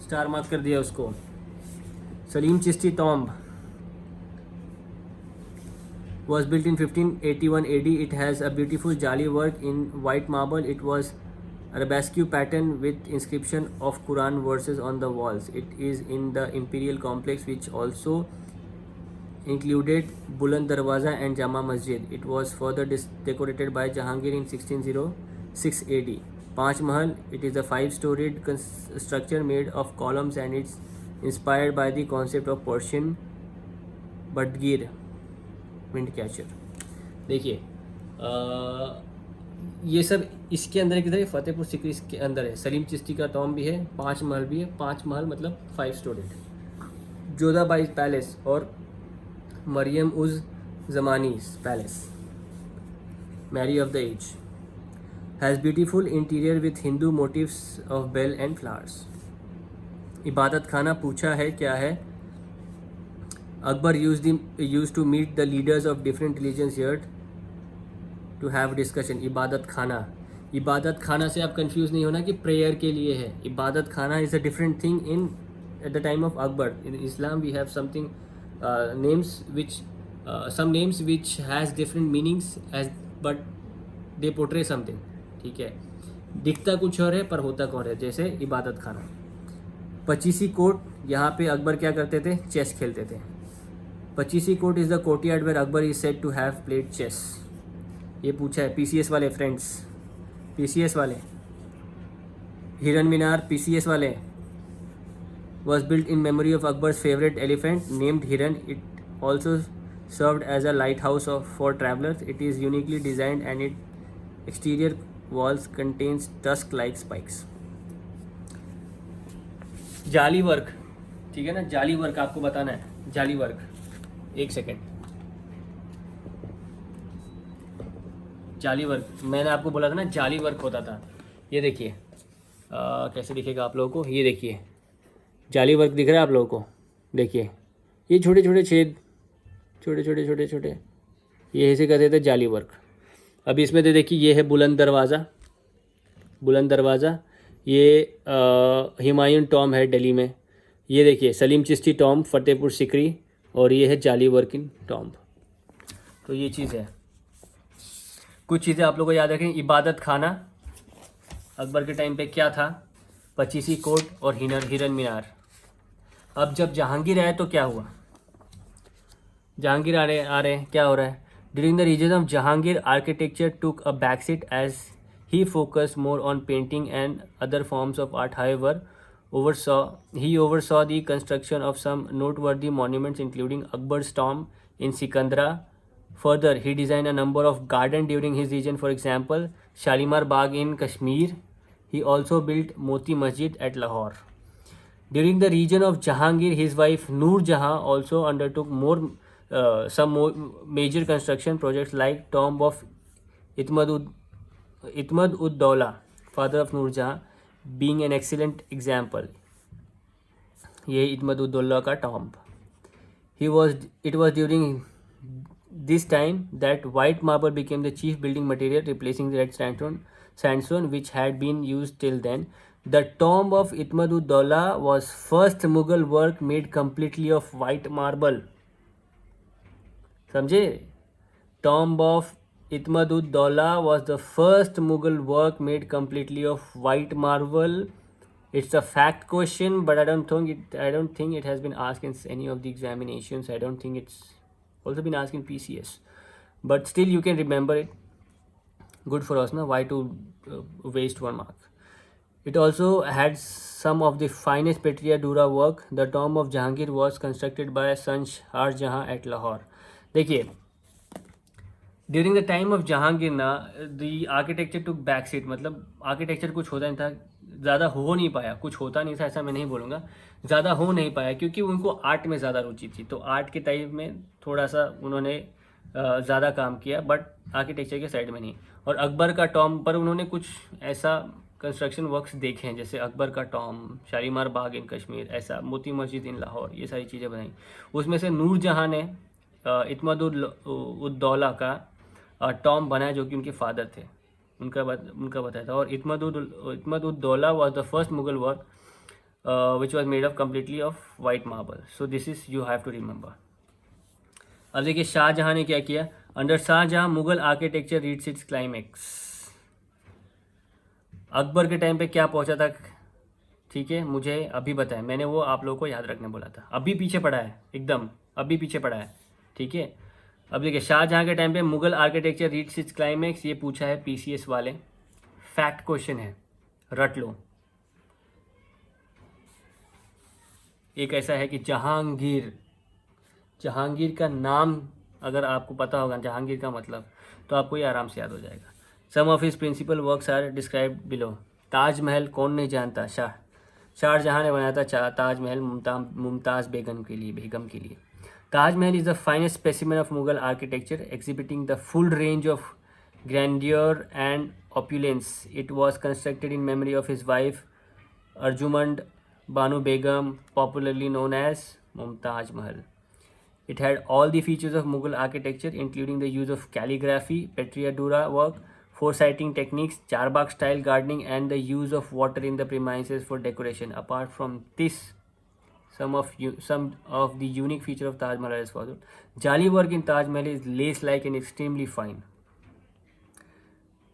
star mark कर दिया उसको. Salim Chishti tomb was built in 1581 AD. It has a beautiful jali work in white marble. It was arabesque pattern with inscription of Quran verses on the walls. It is in the imperial complex, which also included Buland Darwaza and Jama Masjid. It was further decorated by Jahangir in 1606 AD. Panch Mahal, it is a 5-storied structure made of columns and it's inspired by the concept of Persian Badgir wind catcher. देखिए ये सब इसके अंदर किधर है? फतेहपुर सिकरी के अंदर है. सलीम चिश्ती का टॉम भी है, 5 महल भी है. 5 महल मतलब 5 स्टोरीड. जोधाबाई पैलेस और Mariam uz Zamani palace, Mary of the age, has beautiful interior with Hindu motifs of bell and flowers. Ibadat Khana पूछा है क्या है? Akbar used to meet the leaders of different religions here to have discussion. Ibadat Khana से आप कंफ्यूज नहीं होना कि प्रेयर के लिए है. Ibadat Khana is a different thing in at the time of Akbar. In Islam we have something names which some names which has different meanings as but they portray something. ठीक है, दिखता कुछ और है पर होता कौन है, जैसे इबादत खाना. 25 कोर्ट, यहाँ पे अकबर क्या करते थे? चेस खेलते थे. 25 court is the courtyard where Akbar is said to have played chess. ये पूछा है पीसीएस वाले फ्रेंड्स, पीसीएस वाले. हिरन मीनार पीसीएस वाले. was built in memory of Akbar's favorite elephant named Hiran. It also served as a lighthouse for travelers. It is uniquely designed and its exterior walls contains tusk-like spikes. जाली work, ठीक है ना, जाली work आपको बताना है. जाली work, एक सेकेंड. जाली वर्क मैंने आपको बोला था ना, जाली वर्क होता था. ये देखिए कैसे दिखेगा आप लोगों को. ये देखिए जाली वर्क दिख रहा है आप लोगों को. देखिए ये छोटे छोटे छेद, छोटे छोटे छोटे छोटे, ये ऐसे कहते थे जाली वर्क. अभी इसमें तो देखिए ये है बुलंद दरवाज़ा. बुलंद दरवाज़ा ये हुमायूं टॉम है दिल्ली में. ये देखिए सलीम चिश्ती टॉम फतेहपुर सिकरी, और ये है जाली वर्किंग टॉम. तो ये चीज़ है. कुछ चीज़ें आप लोगों को याद रखें. इबादत खाना अकबर के टाइम पे क्या था? 25 कोर्ट और हिरन मीनार. अब जब जहांगीर आए तो क्या हुआ? जहांगीर आ रहे हैं, क्या हो रहा है? During the reason of Jahangir architecture took a back seat as he focused more on painting and other forms of art. However he oversaw the construction of some noteworthy monuments including Akbar's tomb in Sikandra. Further, he designed a number of gardens during his region, for example, Shalimar Bagh in Kashmir. He also built Moti Masjid at Lahore. During the region of Jahangir, his wife Noor Jahan also undertook some more major construction projects like Tomb of Itmad-ud-Dawla, father of Noor Jahan, being an excellent example. ये इत्मद-उद-दौला का tomb. It was during this time that white marble became the chief building material, replacing the red sandstone which had been used till then. The tomb of Itmad-ud-Dawla was first Mughal work made completely of white marble. समझे? Tomb of Itmad-ud-Dawla was the first Mughal work made completely of white marble. It's a fact question, but I don't think it has been asked in any of the examinations. I don't think it's also been asked in PCS, but still you can remember it. Good for us, na? Why to waste 1 mark? It also had some of the finest Petria Dura work. The tomb of Jahangir was constructed by son Shah Jahan at Lahore. देखिए, during the time of Jahangir ना the architecture took back seat, मतलब architecture कुछ होता नहीं था, ज़्यादा हो नहीं पाया, कुछ होता नहीं था ऐसा मैं नहीं बोलूँगा, ज़्यादा हो नहीं पाया क्योंकि उनको आर्ट में ज़्यादा रुचि थी, तो आर्ट के टाइप में थोड़ा सा उन्होंने ज़्यादा काम किया, बट आर्किटेक्चर के साइड में नहीं। और अकबर का टॉम्ब पर उन्होंने कुछ ऐसा कंस्ट्रक्शन वर्क्स देखे हैं, जैसे अकबर का टॉम्ब, शालीमार बाग इन कश्मीर, ऐसा मोती मस्जिद इन लाहौर, ये सारी चीज़ें बनाई। उसमें से नूर जहाँ ने इत्मद-उद-दौला का टॉम्ब बनाया जो कि उनके फादर थे, उनका बताया था। और Itimad-ud-Daulah was the first Mughal work which was made of completely of white marble. So this is you have to remember. अब देखिए शाहजहाँ ने क्या किया। Under Shah Jahan Mughal architecture reached its climax. Akbar के टाइम पे क्या पहुंचा था, ठीक है, मुझे अभी बताएं, मैंने वो आप लोगों को याद रखने बोला था, अभी पीछे पड़ा है, एकदम अभी पीछे पड़ा है, ठीक है। अब देखिए शाहजहाँ के टाइम पे Mughal architecture reached its climax, ये पूछा है पीसीएस वाले, फैक्ट क्वेश्चन है, रट लो। एक ऐसा है कि जहांगीर का नाम अगर आपको पता होगा जहांगीर का मतलब, तो आपको ये आराम से याद हो जाएगा। Some of his principal works are described below. Taj Mahal कौन नहीं जानता, शाहजहाँ ने बनाया था ताजमहल मुमताज़ बेगम के लिए। Taj Mahal is the finest specimen of Mughal architecture exhibiting the full range of grandeur and opulence. It was constructed in memory of his wife Arjumand Bano Begum, popularly known as Mumtaz Mahal. It had all the features of Mughal architecture, including the use of calligraphy, Petria Dura work, foresighting techniques, Charbagh style gardening, and the use of water in the premises for decoration. Apart from this, some of the unique feature of Taj Mahal is followed. Jali work in Taj Mahal is lace-like and extremely fine.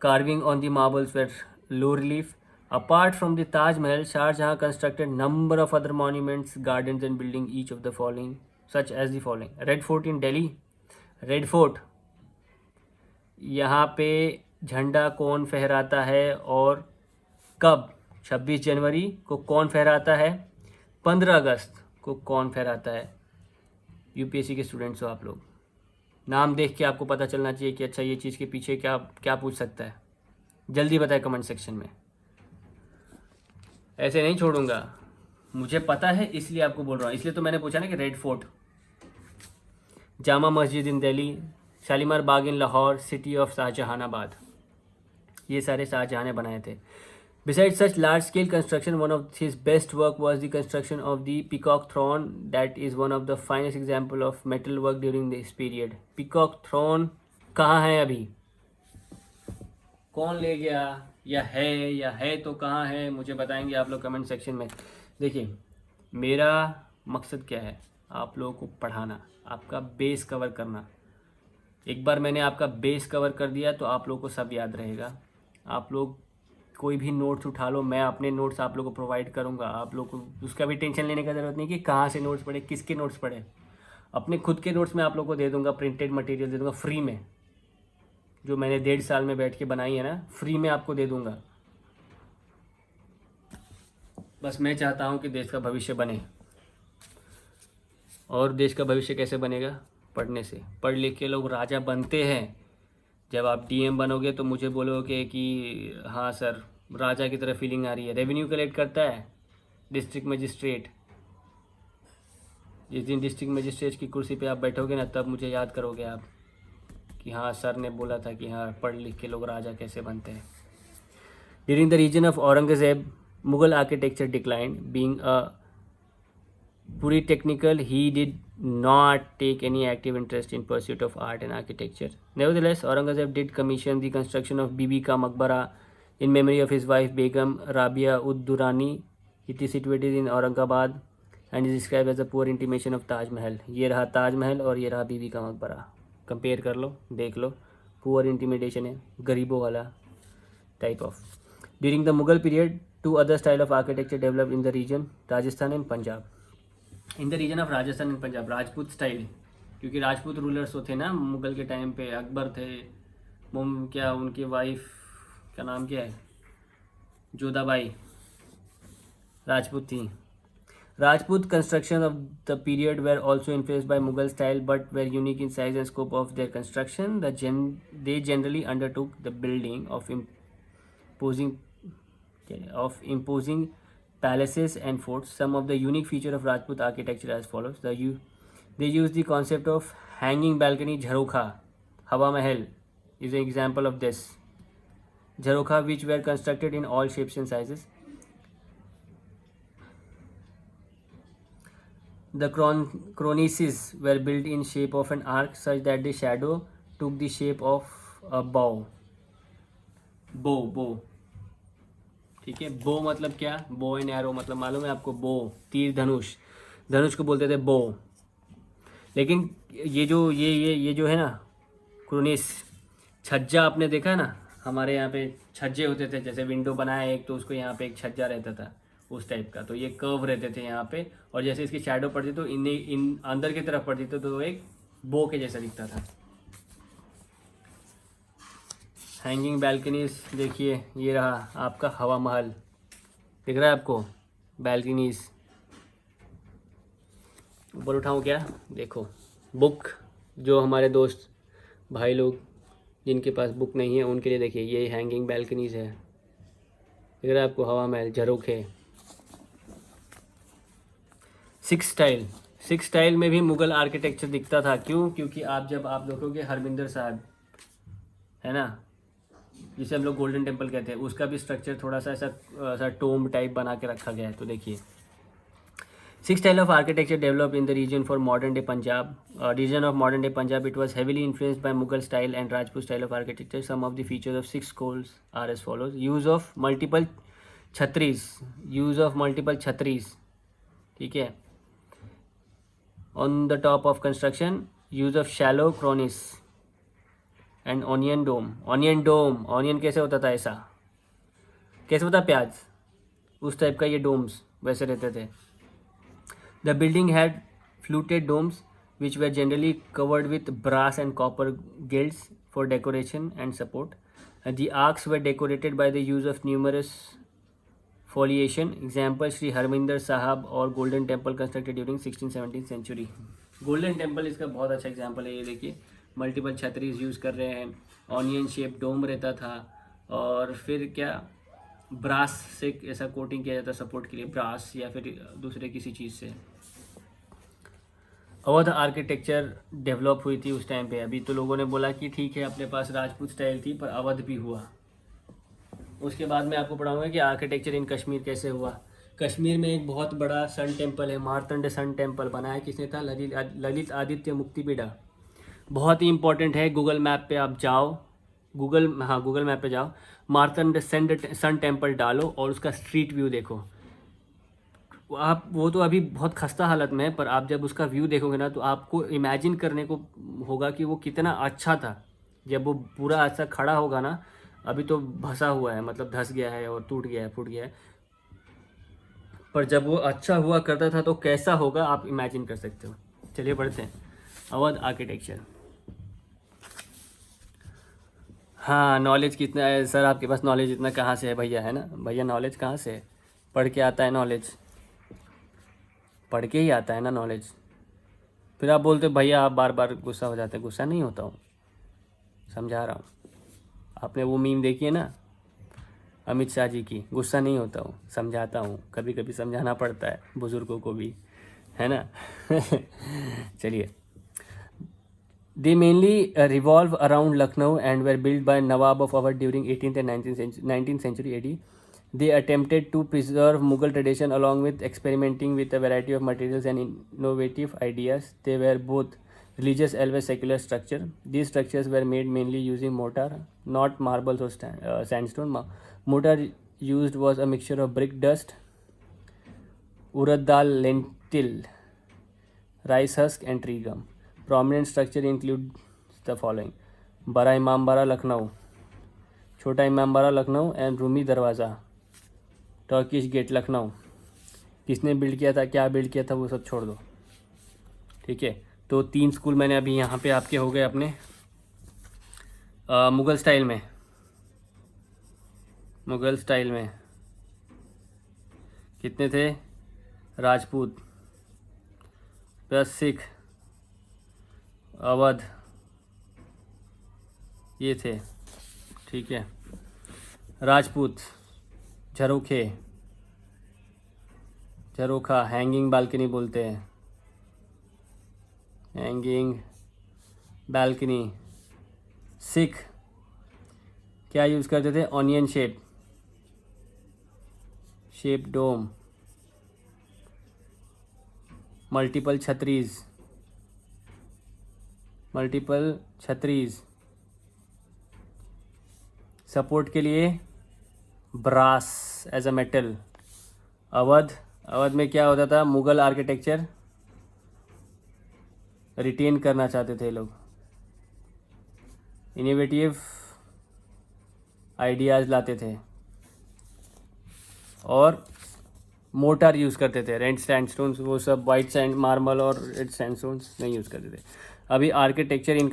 Carving on the marbles were low relief. Apart from the Taj Mahal, Shah Jahan constructed number of other monuments, gardens and buildings, each of the following, such as the following. Red Fort in Delhi. Red Fort, यहाँ पे झंडा कौन फहराता है और कब? 26 जनवरी को कौन फहराता है? 15 अगस्त को कौन फहराता है? यूपीएससी के स्टूडेंट्स हो आप लोग, नाम देख के आपको पता चलना चाहिए कि अच्छा ये चीज़ के पीछे क्या पूछ सकता है। जल्दी बताए कमेंट सेक्शन में, ऐसे नहीं छोड़ूंगा, मुझे पता है इसलिए आपको बोल रहा हूँ। इसलिए तो मैंने पूछा ना कि red fort, Jama Masjid in Delhi, Shalimar Bagh in Lahore, city of Shahjahanabad, ये सारे शाहजहाँ ने बनाए थे। Besides such large-scale construction, one of his best work was the construction of the Peacock Throne. That is one of the finest example of metal work during this period. Peacock Throne कहाँ है अभी? कौन ले गया या है तो कहाँ है, मुझे बताएंगे आप लोग कमेंट सेक्शन में। देखिए मेरा मकसद क्या है, आप लोगों को पढ़ाना, आपका बेस कवर करना। एक बार मैंने आपका बेस कवर कर दिया तो आप लोगों को सब याद रहेगा। आप लोग कोई भी नोट्स उठा लो, मैं अपने नोट्स आप लोगों को प्रोवाइड करूँगा। आप लोग को उसका भी टेंशन लेने का ज़रूरत नहीं कि कहाँ से नोट्स पढ़े, किसके नोट्स पढ़े। अपने खुद के नोट्स मैं आप लोगों को दे दूँगा, प्रिंटेड मटेरियल दे दूँगा फ्री में, जो मैंने 1.5 साल में बैठ के बनाई है ना, फ्री में आपको दे दूँगा। बस मैं चाहता हूँ कि देश का भविष्य बने, और देश का भविष्य कैसे बनेगा? पढ़ने से। पढ़ लिख के लोग राजा बनते हैं। जब आप डीएम बनोगे तो मुझे बोलोगे कि हाँ सर राजा की तरह फीलिंग आ रही है। रेवेन्यू कलेक्ट करता है, डिस्ट्रिक्ट मजिस्ट्रेट। जिस दिन डिस्ट्रिक्ट मजिस्ट्रेट की कुर्सी पे आप बैठोगे ना, तब मुझे याद करोगे आप कि हाँ सर ने बोला था कि हाँ पढ़ लिख के लोग राजा कैसे बनते हैं। During the reason of Aurangzeb, Mughal architecture declined, being a purely technical, he did not take any active interest in pursuit of art and architecture. Nevertheless, Aurangzeb did commission the construction of Bibi ka Maqbara in memory of his wife Begum Rabia ud Durrani. It is situated in Aurangabad and is described as a poor intimation of Taj Mahal. ये रहा ताज महल और ये रहा बीबी का मकबरा। Compare कर लो, देख लो, poor intimidation है, गरीबों वाला type of. During the Mughal period, two other style of architecture developed in the region, Rajasthan and Punjab. In the reason of Rajasthan and Punjab, Rajput style, क्योंकि राजपूत रूलर्स तो थे ना मुगल के टाइम पे, अकबर थे, क्या उनकी वाइफ का नाम क्या है, जोधाबाई राजपूत थी। Rajput construction of the period were also influenced by Mughal style but were unique in size and scope of their construction. They generally undertook the building of imposing palaces and forts. Some of the unique feature of Rajput architecture as follows. They use the concept of hanging balcony. Jharokha, Hawa Mahal is an example of this. Jharokha, which were constructed in all shapes and sizes. The cornices were built in shape of an arc such that the shadow took the shape of a bow. Bow. ठीक है, बो मतलब क्या, bow and arrow मतलब मालूम है आपको, बो तीर धनुष, धनुष को बोलते थे बो। लेकिन ये जो है ना क्रोनिस, छज्जा आपने देखा है ना, हमारे यहाँ पे छज्जे होते थे, जैसे विंडो बनाया एक तो उसको यहाँ पे एक छज्जा रहता था उस टाइप का, तो ये कर्व रहते थे यहाँ पे, और जैसे इसकी शैडो पड़ती तो इन अंदर की तरफ पड़ती तो एक बो के जैसा दिखता था। हैंगिंग बैल्कनीज देखिए, ये रहा आपका हवा महल, दिख रहा है आपको बैल्कनीज। ऊपर उठाऊँ क्या, देखो बुक, जो हमारे दोस्त भाई लोग जिनके पास बुक नहीं है उनके लिए देखिए ये हैंगिंग बैल्कनीज है, दिख रहा है आपको, हवा महल, झरोखे। सिक्स स्टाइल में भी मुगल आर्किटेक्चर दिखता था। क्यों? क्योंकि जब आप देखोगे हरमिंदर साहब है ना, जिसे हम लोग गोल्डन टेम्पल कहते हैं, उसका भी स्ट्रक्चर थोड़ा सा ऐसा टोम टाइप बना के रखा गया है। तो देखिए, Sikh style of architecture develop in the region for modern day Punjab, region of modern day Punjab. It was heavily influenced by Mughal style and Rajput style of architecture. Some of the features of Sikh schools are as follows. Use of multiple chhatris, ठीक है, on the top of construction. Use of shallow cornices and onion dome. Onion कैसे होता था, ऐसा कैसे होता प्याज, उस टाइप का ये डोम्स वैसे रहते थे। The building had fluted domes which were generally covered with brass and copper gilds for decoration and support. The arches were decorated by the use of numerous foliation. Example Shri Harmandir Sahib और golden temple constructed during 16-17 century. Golden temple इसका बहुत अच्छा example है। ये देखिए, multiple छतरीज use कर रहे हैं, ऑनियन शेप डोम रहता था, और फिर क्या ब्रास से ऐसा कोटिंग किया जाता सपोर्ट के लिए, ब्रास या फिर दूसरे किसी चीज़ से। अवध आर्किटेक्चर डेवलप हुई थी उस टाइम पे। अभी तो लोगों ने बोला कि ठीक है अपने पास राजपूत स्टाइल थी, पर अवध भी हुआ। उसके बाद मैं आपको पढ़ाऊंगा कि आर्किटेक्चर इन कश्मीर कैसे हुआ। कश्मीर में एक बहुत बड़ा सन टेम्पल है, मारतंड सन टेम्पल, बनाया किसने था, ललित आदित्य मुक्तिपीड़ा। बहुत ही इंपॉर्टेंट है, गूगल मैप पे आप जाओ, गूगल मैप पे जाओ, मारतंड सन टेम्पल डालो और उसका स्ट्रीट व्यू देखो। वो तो अभी बहुत खस्ता हालत में है, पर आप जब उसका व्यू देखोगे ना तो आपको इमेजिन करने को होगा कि वो कितना अच्छा था। जब वो पूरा ऐसा खड़ा होगा ना, अभी तो भसा हुआ है, मतलब धस गया है और टूट गया है, फूट गया है, पर जब वो अच्छा हुआ करता था तो कैसा होगा आप इमेजिन कर सकते हो। चलिए पढ़ते हैं अवध आर्किटेक्चर। हाँ, नॉलेज कितना है सर आपके पास, नॉलेज इतना कहाँ से है भैया, है ना भैया, नॉलेज कहाँ से है, पढ़ के आता है नॉलेज, पढ़ के ही आता है ना नॉलेज। फिर आप बोलते भैया, आप बार बार गुस्सा हो जाते हैं। गुस्सा नहीं होता हूँ, समझा रहा हूँ। आपने वो मीम देखी है ना, अमित शाह जी की। गुस्सा नहीं होता हूँ, समझाता हूँ, कभी कभी समझाना पड़ता है बुज़ुर्गों को भी, है ना। चलिए। They mainly revolve around Lucknow and were built by Nawab of Awadh during 18th and 19th century AD. They attempted to preserve Mughal tradition along with experimenting with a variety of materials and innovative ideas. They were both religious as well as secular structure. These structures were made mainly using mortar, not marbles or sandstone. Mortar used was a mixture of brick dust, urad dal, lentil, rice husk, and tree gum. Prominent structure include the following: बड़ा इमामबाड़ा लखनऊ, छोटा Imambara Lucknow and Rumi दरवाज़ा, Turkish gate Lucknow. किसने build किया था, क्या build किया था, वो सब छोड़ दो, ठीक है। तो 3 स्कूल मैंने अभी यहाँ पे आपके हो गए अपने मुग़ल स्टाइल में। मुग़ल स्टाइल में कितने थे, राजपूत प्लस सिख, अवध, ये थे, ठीक है। राजपूत, झरोखे, झरोखा, हैंगिंग बालकनी बोलते हैं, हैंगिंग बालकनी। सिख क्या यूज़ करते थे, onion shape dome, multiple chhatris, support के लिए brass as a metal. Awadh में क्या होता था, मुग़ल आर्किटेक्चर रिटेन करना चाहते थे लोग, इनोवेटिव आइडियाज़ लाते थे और मोटार यूज़ करते थे। रेड सैंडस्टोन्स वो सब, वाइट सैंड मार्बल और रेड सैंडस्टोन्स नहीं यूज़ करते थे। अभी आर्किटेक्चर इन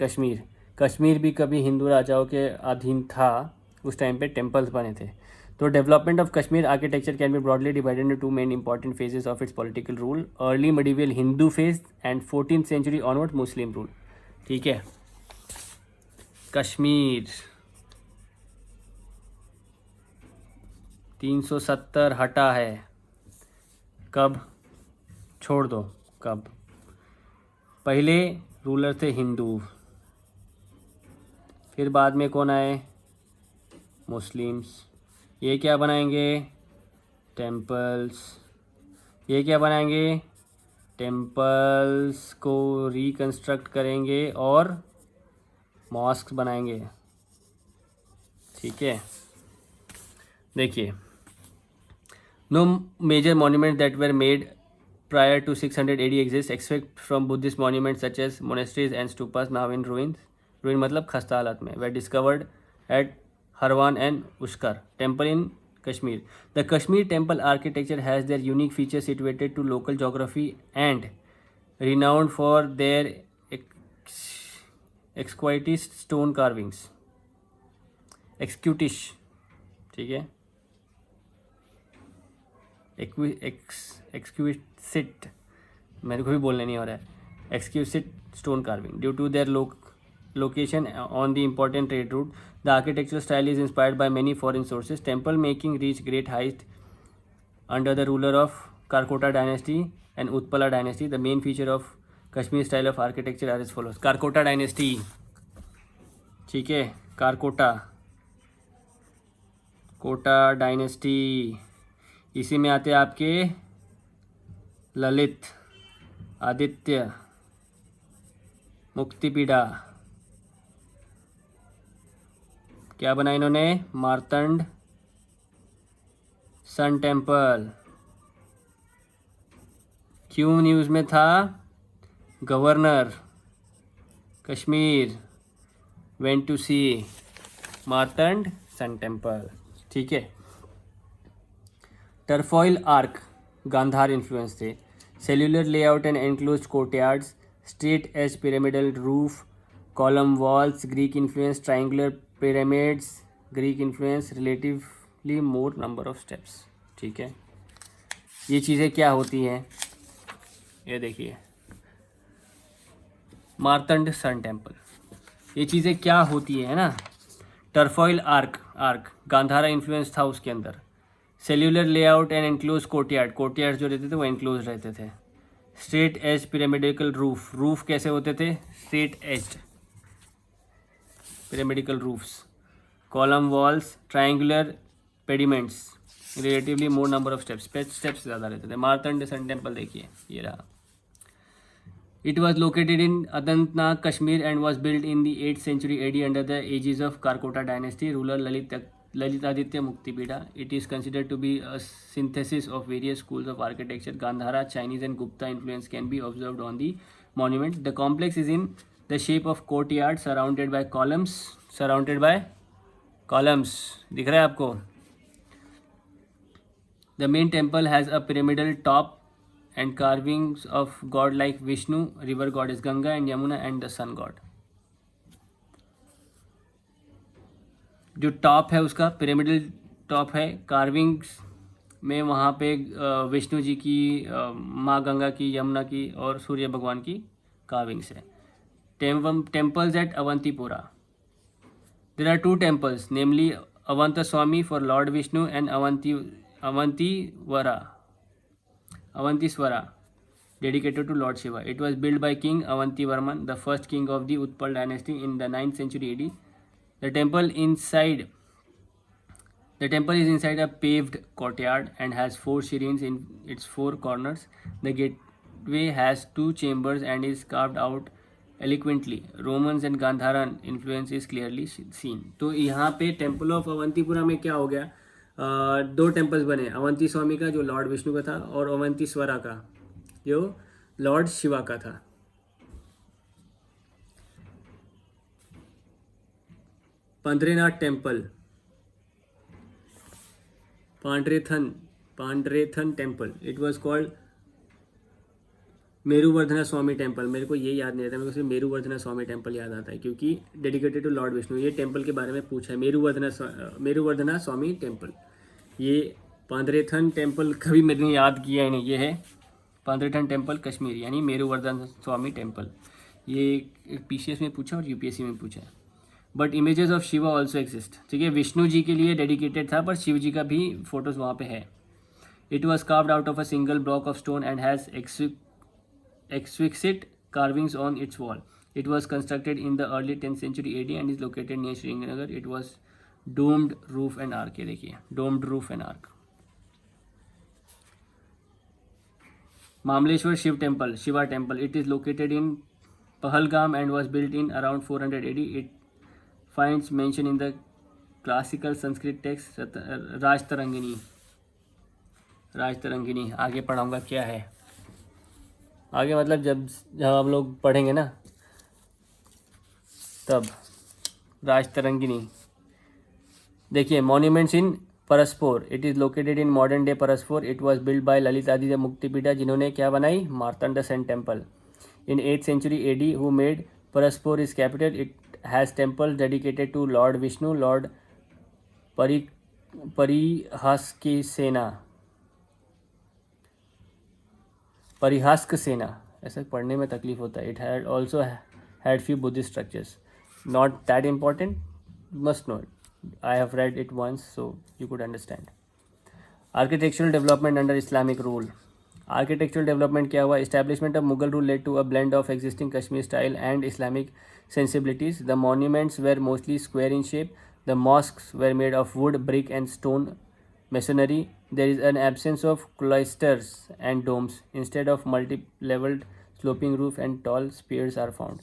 कश्मीर भी कभी हिंदू राजाओं के अधीन था, उस टाइम पे टेम्पल्स बने थे। तो development of Kashmir architecture can be broadly divided into 2 main important phases of its political rule, early medieval Hindu phase and 14th century onward Muslim rule, ठीक है। कश्मीर 370 हटा है, कब, छोड़ दो कब, पहले रूलर थे हिंदू, फिर बाद में कौन आए, मुस्लिम्स। ये क्या बनाएंगे, टेम्पल्स। ये क्या बनाएंगे, टेम्पल्स को रिकंस्ट्रक्ट करेंगे और मॉस्क बनाएंगे, ठीक है। देखिए, no major monument that were made prior to 600 AD exists except from Buddhist monuments such as monasteries and stupas now in ruins. Ruin मतलब खस्ता हालत में, were discovered at Harwan and Uskar temple in Kashmir. The Kashmir temple architecture has their unique features situated to local geography and renowned for their exquisite stone carvings. Exquisite, ठीक है, एक्सक्यूसिट, मेरे को भी बोलने नहीं हो रहा है, exquisite stone carving due to their location on the important trade route. The architectural style is inspired by many foreign sources. Temple making reached great height under the ruler of Karkota dynasty and Utpala dynasty. The main feature of Kashmir style of architecture are as follows. Karkota dynasty, ठीक है, Kota dynasty, इसी में आते हैं आपके ललित, आदित्य, मुक्तिपीड़ा, क्या बना इन्होंने, मार्तंड सन टेम्पल। क्यों न्यूज़ में था, governor Kashmir went to see Martand sun temple, ठीक है। टर्फॉइल आर्क गांधार इन्फ्लुएंस थे। Cellular layout and enclosed courtyards, straight edge pyramidal roof, column walls, Greek influence, triangular pyramids, Greek influence, relatively more number of steps, ठीक है। ये चीज़ें क्या होती हैं, ये देखिए, मार्तंड सन टेम्पल, ये चीज़ें क्या होती है ना, टर्फॉइल आर्क गांधारा इन्फ्लुएंस था उसके अंदर। Cellular layout and enclose courtyard जो रहते थे वो एनक्लोज रहते थे। स्ट्रेट एज पिरामिडिकल रूफ कैसे होते थे? Straight edged pyramidical roofs. Column walls triangular pediments, relatively more number of steps ज़्यादा रहते थे। मार्तंड सन टेम्पल देखिए ये रहा। It was located in Anantnag Kashmir and was build in the 8th century AD under the aegis of Karkota dynasty ruler Lalitaditya Muktapida. It is considered to be a synthesis of various schools of architecture. Gandhara, Chinese and Gupta influence can be observed on the monument. The complex is in the shape of courtyard surrounded by columns. दिख रहा है आपको? The main temple has a pyramidal top and carvings of god like Vishnu, river goddess Ganga and Yamuna and the sun god. जो top है उसका pyramidal top है, carvings में वहाँ पे विष्णु जी की, माँ गंगा की, यमुना की और सूर्य भगवान की कार्विंग्स है। Temples at Avantipura. There are 2 temples, namely Avanta Swami for Lord Vishnu and Avantiswara, dedicated to Lord Shiva. It was built by King Avantivarman, the first king of the Utpal dynasty in the 9th century AD. The temple is inside a paved courtyard and has 4 shrines in its 4 corners. The gateway has 2 chambers and is carved out eloquently. Romans and Gandharan influence is clearly seen. तो यहाँ पे temple of Awantipora में क्या हो गया? 2 temples बने, अवंती स्वामी का जो लॉर्ड विष्णु का था और अवंतीस्वरा का जो लॉर्ड शिवा का था। Pandrethan temple, Pandrethan temple. It was called Meruvardhana Swami temple. मेरे को ये याद नहीं रहता, मेरे को सिर्फ मेरुवर्धना स्वामी टेम्पल याद आता है क्योंकि डेडिकेटेड टू लॉर्ड विष्णु। ये टेम्पल के बारे में पूछा है, मेरुवर्धना स्वामी टेम्पल। ये पांड्रेथन टेम्पल कभी मैंने याद किया ही नहीं। ये है पांड्रेथन टेम्पल कश्मीर, यानी मेरुवर्धना स्वामी टेम्पल। ये PCS में पूछा और UPSC में पूछा है। But images of Shiva also exist. ठीक है, विष्णु जी के लिए डेडिकेटेड था पर शिव जी का भी फोटोज वहाँ पे है। It was carved out of a single block of stone and has exquisite carvings on its wall. It was constructed in the early 10th century AD and is located near Srinagar. It was domed roof and arc. ये देखिए domed roof and arc. Mamleshwar Shiva temple. It is located in Pahalgam and was built in around 400 AD. It finds mention in the classical Sanskrit text Rajatarangini. आगे पढ़ाऊंगा क्या है आगे, मतलब जब हम लोग पढ़ेंगे ना तब। राजतरंगिनी देखिए, monuments in Parihaspora. It is located in modern day Parihaspora. It was build by Lalitaditya Muktapida, जिन्होंने क्या बनाई? Martand sun temple in 8th century AD, who made Parihaspora is capital. It has temple dedicated to lord Vishnu, lord Parihask Sena, ऐसा पढ़ने में तकलीफ होता है। It had also had few Buddhist structures, not that important, must know it. I have read it once so you could understand. Architectural development under Islamic rule. Architectural development क्या हुआ? Establishment of Mughal rule led to a blend of existing Kashmir style and Islamic sensibilities. The monuments were mostly square in shape. The mosques were made of wood, brick and stone masonry. There is an absence of cloisters and domes. Instead of multi-leveled sloping roof and tall spires are found.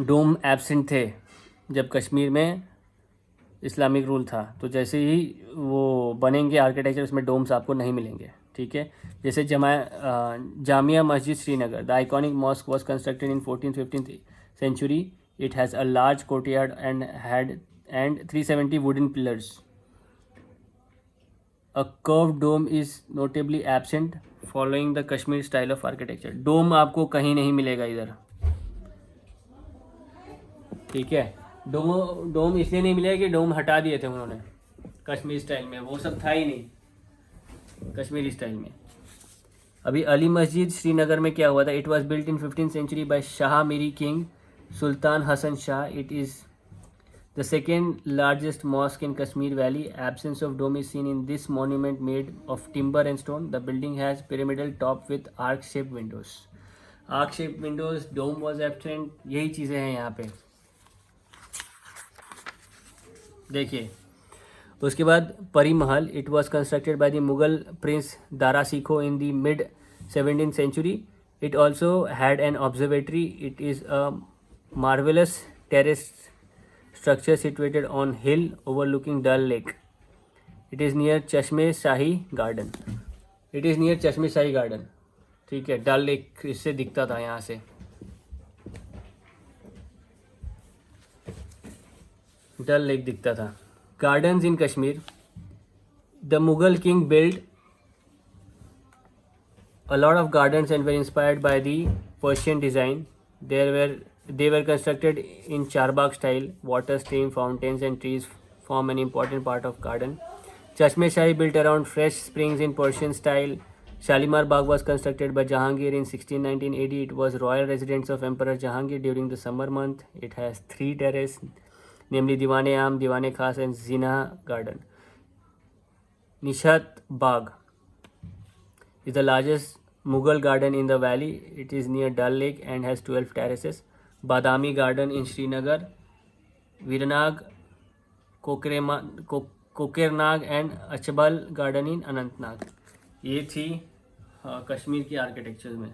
Dome absent थे जब कश्मीर में Islamic rule था, तो जैसे ही वो बनेंगे architecture, उसमें डोम्स आपको नहीं मिलेंगे। ठीक है, जैसे Jamia Masjid Srinagar. The iconic mosque was constructed in 14th-15th century. It has a large courtyard and 370 wooden pillars. A curved dome is notably absent following the Kashmir style of architecture. डोम आपको कहीं नहीं मिलेगा इधर। ठीक है, डोम इसलिए नहीं मिलेगा कि डोम हटा दिए थे उन्होंने कश्मीर स्टाइल में, वो सब था ही नहीं कश्मीरी स्टाइल में। अभी अली मस्जिद श्रीनगर में क्या हुआ था? It was built in 15th century by Shah Miri king Sultan Hassan Shah. It is The second largest mosque in Kashmir Valley. Absence of dome is seen in this monument made of timber and stone. The building has pyramidal top with arc-shaped windows. Arc-shaped windows, dome was absent. यही चीज़ें हैं यहाँ पे. देखिए, उसके बाद परी महल. It was constructed by the Mughal prince Dara Shikoh in the mid 17th century. It also had an observatory. It is a marvelous terrace structure situated on hill overlooking Dal Lake. It is near Chashme Shahi Garden. It is near Chashme Shahi Garden. ठीक है, डल lake इससे दिखता था यहाँ से. डल lake दिखता था. Gardens in Kashmir. The Mughal king built a lot of gardens and were inspired by the Persian design. They were constructed in Charbagh style. Water, stream, fountains and trees form an important part of garden. Chashme Shahi built around fresh springs in Persian style. Shalimar Bagh was constructed by Jahangir in 1619 AD. It was royal residence of Emperor Jahangir during the summer month. It has 3 terraces, namely Diwan-e-Am, Diwan-e-Khas and Zina Garden. Nishat Bagh is the largest Mughal garden in the valley. It is near Dal Lake and has 12 terraces. Badami Garden in Srinagar. Viranag, Kokernag and Achbal Garden in Anantnag. ये थी कश्मीर की architecture में.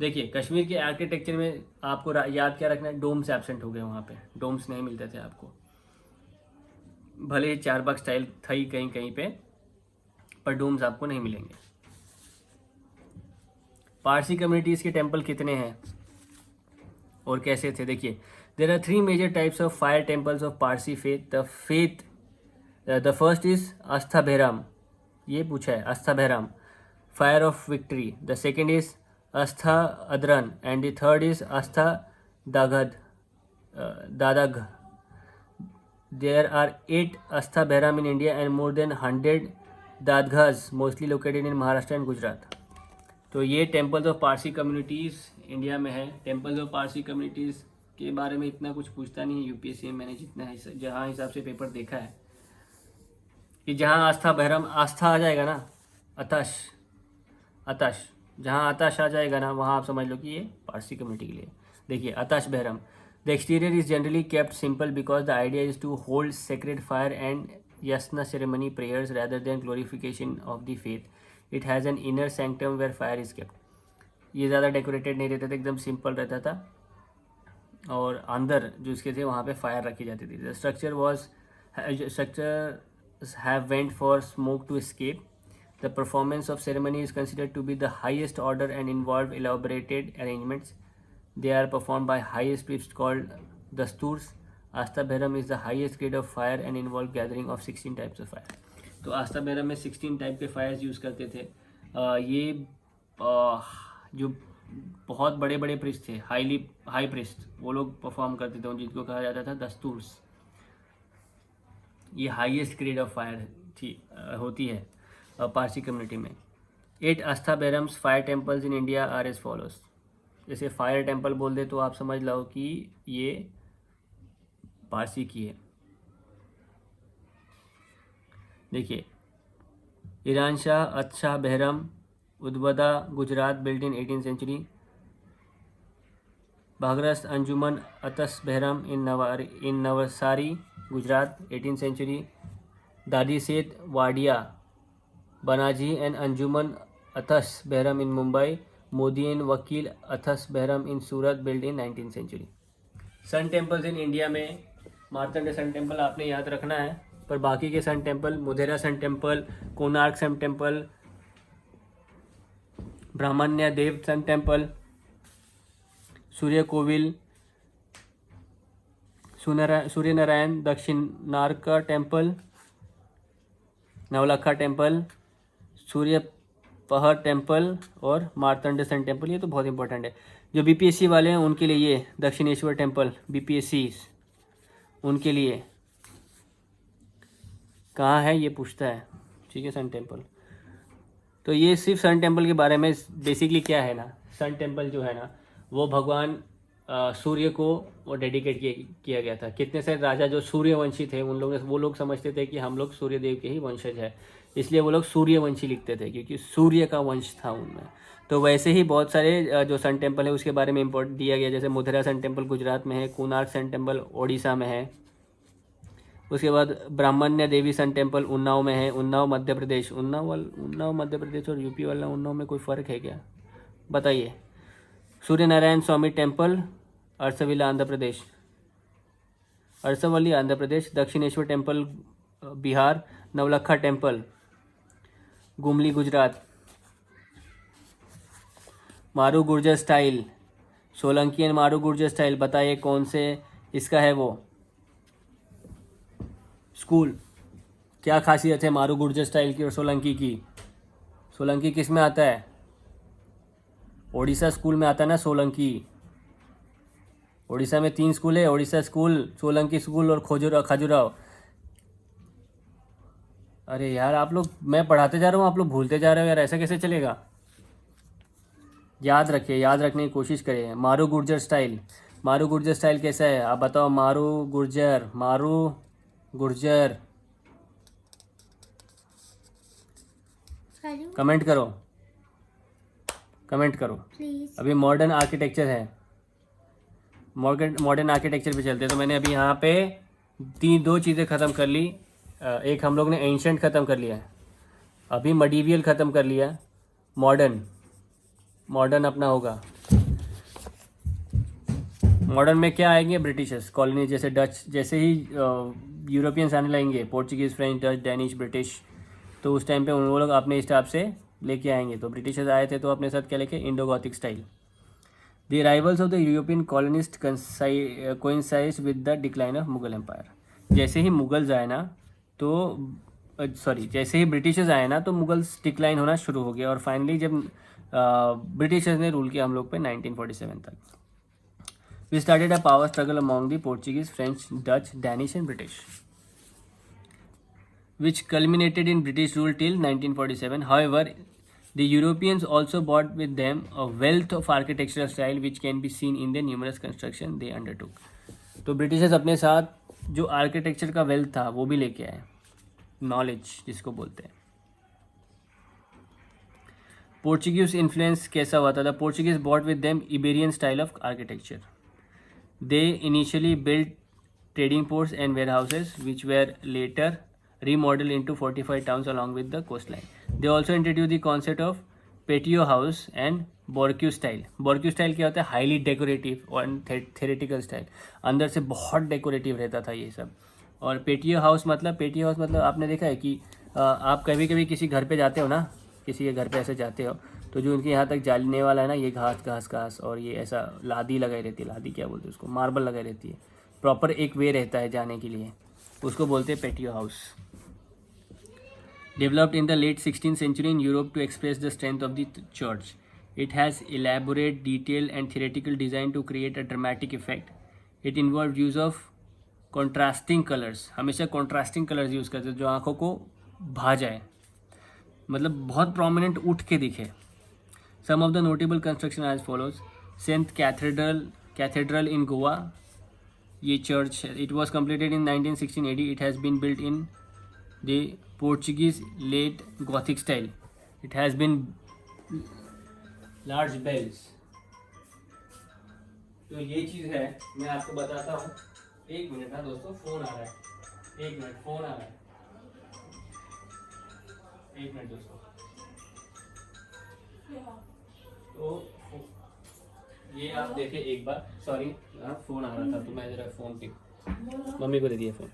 देखिए, कश्मीर के architecture में आपको याद क्या रखना है, डोम्स एब्सेंट हो गए. वहाँ पे डोम्स नहीं मिलते थे आपको. भले ही चारबाग स्टाइल था ही कहीं कहीं पे, पर डोम्स आपको नहीं मिलेंगे. पारसी कम्युनिटीज़ के टेम्पल कितने हैं और कैसे थे? देखिए, there are 3 major types of fire temples of Parsi faith. The first is आस्था बेहराम. ये पूछा है, आस्था Behram, fire of victory. The second is Aastha अदरन and the third is Aastha दादग. There are 8 Aastha Behram in India and more than 100 दादगाज mostly located in Maharashtra and Gujarat. तो ये temples of Parsi communities India में है. Temples of Parsi communities के बारे में इतना कुछ पूछता नहीं है यूपीएससी में. मैंने जितना जहाँ हिसाब से पेपर देखा है कि जहाँ आस्था बहरम आस्था आ जाएगा ना, अतश जहाँ आताश आ जाएगा ना, वहाँ आप समझ लो कि ये पारसी कम्युनिटी के लिए. देखिए, Atash Behram. The exterior is generally kept simple because the idea is to hold sacred fire and Yasna ceremony prayers rather than glorification of the faith. It has an inner sanctum where fire is kept. ये ज़्यादा decorated नहीं रहता था, एकदम simple रहता था. और अंदर जो इसके थे वहाँ पे फायर रखी जाती थी. The structure have went for smoke to escape. The performance of ceremony is considered to be the highest order and involve elaborated arrangements. They are performed by highest priests called dasturs. Asta Bhairam is the highest grade of fire and involve gathering of 16 types of fire. तो आस्था बहरम में 16 type के Fyers use करते थे. ये जो बहुत बड़े बड़े प्रिस्ट थे, हाई प्रिस्ट, वो लोग परफॉर्म करते थे, जिनको कहा जाता था दस्तूर्स. ये हाईएस्ट ग्रेड ऑफ फायर होती है पारसी कम्युनिटी में. 8 आस्था Behrams fire temples in India are as follows. जैसे फायर टेम्पल बोल दे तो आप समझ लो कि ये पारसी की है. देखिए, ईरान शाह अच्छा बहरम, उद्बदा Gujarat, built in 18th century. भागरस Anjuman Atash Behram in Navsari Gujarat, 18th century. Dadi Seth Wadia Banaji and Anjuman Atash Behram in Mumbai. Modi and Vakil Atash Behram in Surat, build in 19th century. Sun temples in India में मार्तंड सन टेम्पल आपने याद रखना है, पर बाकी के sun temple, Modhera sun temple, Konark sun temple, Brahmanya Dev sun temple, Surya Kovil, Surya Narayan Dakshinark temple, Navlakha temple, Surya Pahar temple और मार्तंड सन टेम्पल. ये तो बहुत इंपॉर्टेंट है. जो बीपीएससी वाले हैं उनके लिए ये दक्षिणेश्वर टेम्पल, बीपीएससी उनके लिए कहाँ है ये पूछता है. ठीक है, सन टेम्पल. तो ये सिर्फ सन टेम्पल के बारे में बेसिकली क्या है ना, सन टेम्पल जो है ना वो भगवान सूर्य को वो डेडिकेट किया गया था। कितने सारे राजा जो सूर्यवंशी थे उन लोग वो लोग समझते थे कि हम लोग सूर्य देव के ही वंशज है, इसलिए वो लोग सूर्यवंशी लिखते थे क्योंकि सूर्य का वंश था उनमें। तो वैसे ही बहुत सारे जो सन टेम्पल है उसके बारे में इम्पोर्ट दिया गया, जैसे मुधरा सन टेम्पल गुजरात में है, कोणार्क सन टेम्पल ओडिशा में है, उसके बाद ब्राह्मण्य देवी सन टेम्पल उन्नाव में है, उन्नाव मध्य प्रदेश। उन्नाव मध्य प्रदेश और यूपी वाला उन्नाव में कोई फ़र्क है क्या, बताइए। सूर्य नारायण स्वामी temple अरसविला Andhra Pradesh, अरसवली Andhra Pradesh. Dakshineswar temple Bihar. Navlakha temple गुमली Gujarat. मारू गुर्जर स्टाइल, सोलंकी एंड मारू गुर्जर स्टाइल, बताइए कौन से इसका है वो स्कूल। क्या खासियत है मारू गुर्जर स्टाइल की और सोलंकी की। सोलंकी किस में आता है, ओडिशा स्कूल में आता है ना सोलंकी। ओडिशा में 3 स्कूल है, ओडिशा स्कूल, सोलंकी स्कूल और खजुराहो। अरे यार आप लोग, मैं पढ़ाते जा रहा हूँ आप लोग भूलते जा रहे हो यार, ऐसा कैसे चलेगा। याद रखिए, याद रखने की कोशिश करिए। मारू गुर्जर स्टाइल, मारू गुर्जर स्टाइल कैसा है आप बताओ। मारू गुर्जर, मारू गुर्जर, कमेंट करो, कमेंट करो प्लीज। अभी मॉडर्न आर्किटेक्चर है, मॉडर्न आर्किटेक्चर पे चलते हैं। तो मैंने अभी यहाँ पे 2 चीज़ें ख़त्म कर ली। एक हम लोग ने एंशंट ख़त्म कर लिया है, अभी मडीवियल ख़त्म कर लिया, मॉडर्न अपना होगा। मॉडर्न में क्या आएंगे, ब्रिटिशर्स कॉलोनी, जैसे डच, जैसे ही यूरोपियंस आने लगेंगे, Portuguese, French, Dutch, Danish, British, तो उस टाइम पे उन लोग अपने हिसाब से लेके आएंगे। तो ब्रिटिशर्स आए थे तो अपने साथ क्या लेके, Indo Gothic style. The arrivals of the European colonist coincides with the decline of Mughal empire. जैसे ही मुगल्स आए ना तो जैसे ही ब्रिटिशर्स आए ना तो मुगल्स डिक्लाइन होना शुरू हो गया, और फाइनली जब ब्रिटिशर्स ने रूल किया हम लोग पे 1947 तक। We started a power struggle among the Portuguese, French, Dutch, Danish and British, which culminated in British rule till 1947. However, the Europeans also brought with them a wealth of architectural style which can be seen in the numerous construction they undertook. तो Britishers अपने साथ जो architecture का wealth था वो भी लेके आए, नॉलेज जिसको बोलते हैं। पोर्चुगीज इन्फ्लुएंस कैसा हुआ था, the Portuguese brought with them Iberian style of architecture. They initially built trading ports and warehouses which were later remodeled into fortified towns along with the coastline. They also introduced the concept of patio house and Borcu style. Borcu style क्या होता है, highly decorative और theoretical style, अंदर से बहुत decorative रहता था ये सब। और पेटियो हाउस मतलब आपने देखा है कि आप कभी कभी किसी घर पे जाते हो ना, किसी के घर पे ऐसे जाते हो तो जो उनके यहाँ तक जाने वाला है ना, ये घास और ये ऐसा लादी लगाई रहती है, लादी क्या बोलते हैं उसको, मार्बल लगाई रहती है, प्रॉपर एक वे रहता है जाने के लिए, उसको बोलते हैं पेटियो house. Developed in the late 16th century in Europe to express the strength of the church. It has elaborate, detailed and theatrical design to create a dramatic effect. It involved use of contrasting colors. हमेशा contrasting colors use करते हैं जो आँखों को भा जाए, मतलब बहुत prominent उठ के दिखे। Some of the notable construction as follows: Saint Cathedral in Goa. ये church, it was completed in 1916 AD. It has been built in the Portuguese late Gothic style. It has been large bells. तो ये चीज़ है, मैं आपको बताता हूँ। 1 minute ना दोस्तों, फ़ोन आ रहा है, 1 मिनट, फ़ोन आ रहा है, 1 मिनट दोस्तों। तो ये आप देखें एक बार, सॉरी फ़ोन आ रहा था तो मैं ज़रा फ़ोन पे मम्मी को दे दिया फ़ोन।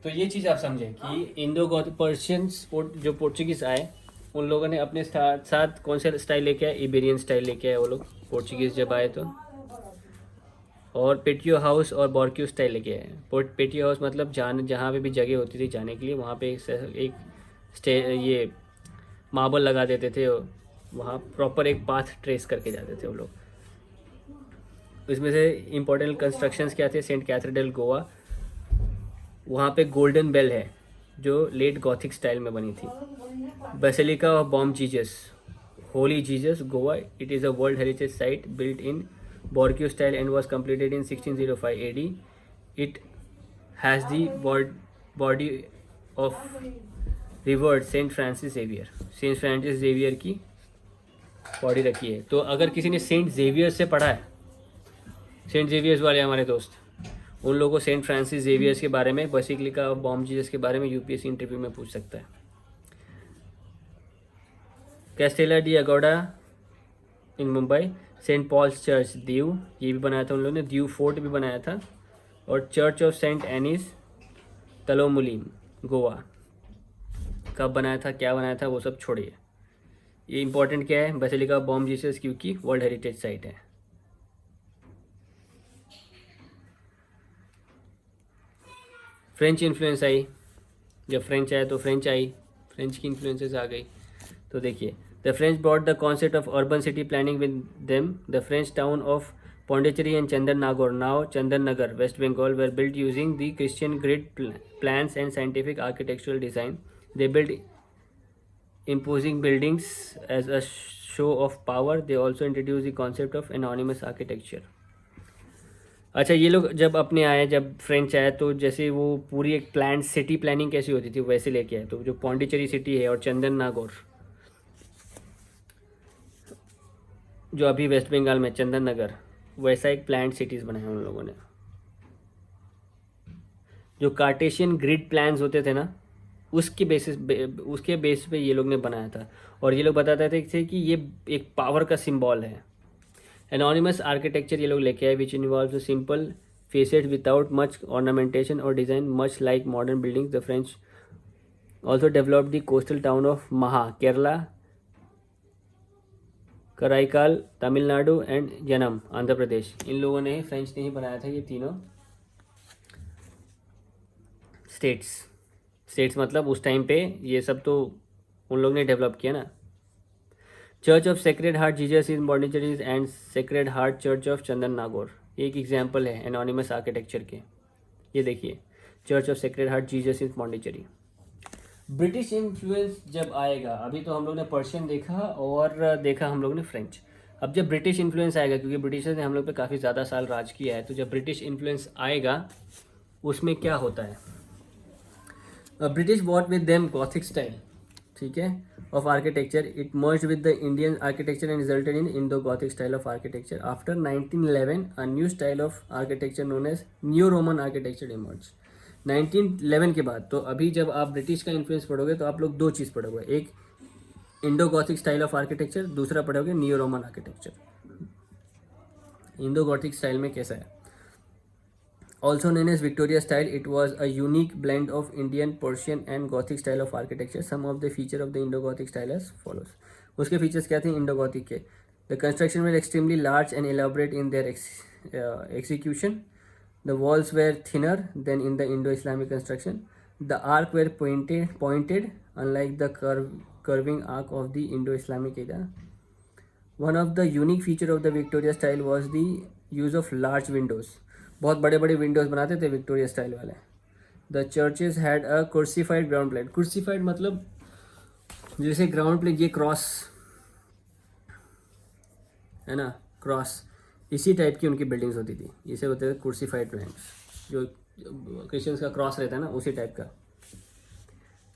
तो ये चीज़ आप समझें कि इंडो पर्शियंस जो पोर्चुगीज़ आए उन लोगों ने अपने साथ कौन सा स्टाइल लेके आए, इबेरियन स्टाइल लेके आए वो लोग पोर्चुगीज़ जब आए तो, और पेटियो हाउस और बॉर्क्यू स्टाइल लेके आए। पेटियो हाउस मतलब जहाँ पे भी जगह होती थी जाने के लिए वहाँ पे एक ये मार्बल लगा देते थे, वहाँ प्रॉपर एक पाथ ट्रेस करके जाते थे वो लोग। इसमें से इम्पोर्टेंट कंस्ट्रक्शंस क्या थे, सेंट कैथेड्रल गोवा, वहाँ पे गोल्डन बेल है जो लेट गॉथिक स्टाइल में बनी थी। Basilica of Bom Jesus, Holi Jesus Goa, it is a world heritage site built in Borgia style and was completed in 1605 AD. It has the body of revered Saint Francis Xavier, Saint Francis Xavier की body रखी है। तो अगर किसी ने Saint Xavier से पढ़ा है, सेंट जेवियर्स वाले हमारे दोस्त, उन लोगों को सेंट फ्रांसिस जेवियर्स के बारे में, बेसिकली ऑफ बॉम जीसस के बारे में यूपीएससी इंटरव्यू में पूछ सकता है। Castella de Aguada in Mumbai, saint Paul's church Diu, ये भी बनाया था उन लोगों ने, दीव फोर्ट भी बनाया था, और church of saint Anne's Talaulim Goa कब बनाया था, क्या बनाया था, वो सब छोड़िए। ये इंपॉर्टेंट क्या है, बेसिलिका ऑफ बॉम जीसस क्योंकि वर्ल्ड हेरिटेज साइट है। फ्रेंच इन्फ्लुएंस आई, जब फ्रेंच आया तो फ्रेंच आई, फ्रेंच की इन्फ्लुएंसेस आ गई। तो देखिए, the French brought the concept of urban city planning with them. The French town of Pondicherry and Chandan Nagor, now Chandan Nagar, West Bengal, were built using the Christian grid plans and scientific architectural design. They built imposing buildings as a show of power. They also introduced the concept of anonymous architecture. अच्छा, ये लोग जब अपने आए, जब French आए, तो जैसे वो पूरी एक प्लान सिटी प्लानिंग कैसी होती थी वैसे लेके आए। तो जो पौंडीचेरी सिटी है और चंदन नागौर जो अभी वेस्ट बंगाल में चंदन नगर, वैसा एक प्लान्ड सिटीज़ बनाए उन लोगों ने। जो कार्टेशियन ग्रिड प्लान्स होते थे ना, उसके बेस पे ये लोग ने बनाया था। और ये लोग बताते थे कि ये एक पावर का सिंबल है। एनोनिमस आर्किटेक्चर ये लोग लेके आए, which involve simple facade without much ornamentation और design, much like modern buildings. The French also developed the coastal town of Mahe, Kerala, Karaikal, Tamil Nadu and जनम, आंध्र प्रदेश। इन लोगों ने, फ्रेंच ने ही बनाया था ये तीनों स्टेट्स मतलब उस टाइम पे ये सब तो उन लोगों ने डेवलप किया ना। Church of sacred heart Jesus in Pondicherry and sacred heart church of Chandannagar, एक एग्जाम्पल है एनोनिमस आर्किटेक्चर के। ये देखिए, church of sacred heart Jesus in Pondicherry. British influence जब आएगा, अभी तो हम लोग ने पर्शियन देखा और देखा हम लोग ने फ्रेंच। अब जब ब्रिटिश इन्फ्लुएंस आएगा, क्योंकि ब्रिटिशर्स ने हम लोग पे काफ़ी ज़्यादा साल राज किया है, तो जब ब्रिटिश इन्फ्लुएंस आएगा उसमें क्या होता है, British brought with them Gothic style, ठीक है, of architecture. It merged with the Indian architecture and resulted in Indo Gothic style of architecture. After 1911 a new style of architecture known as new Roman architecture emerge. 1911 के बाद, तो अभी जब आप British का influence पढ़ोगे तो आप लोग दो चीज़ पढ़ोगे, एक Indo Gothic style of architecture, दूसरा पढ़ोगे neo Roman architecture. Indo Gothic style में कैसा है, also known as Victoria style, it was a unique blend of Indian, Persian and Gothic style of architecture. Some of the feature of the Indo Gothic style as follows. उसके features क्या थे Indo Gothic के, the construction were extremely large and elaborate in their execution. The walls were thinner than in the Indo-Islamic construction. The arc were pointed, unlike the curving arc of the Indo-Islamic era. One of the unique feature of the Victoria style was the use of large windows. बहुत बड़े बड़े Windows बनाते थे Victoria style वाले। The churches had a crucified ground plan. Crucified मतलब जैसे ground plane, ये cross है ना, क्रॉस, इसी टाइप की उनकी बिल्डिंग्स होती थी। इसे होते थे क्रूसीफाइड प्लान्स, जो क्रिश्चियंस का क्रॉस रहता है ना, उसी टाइप का।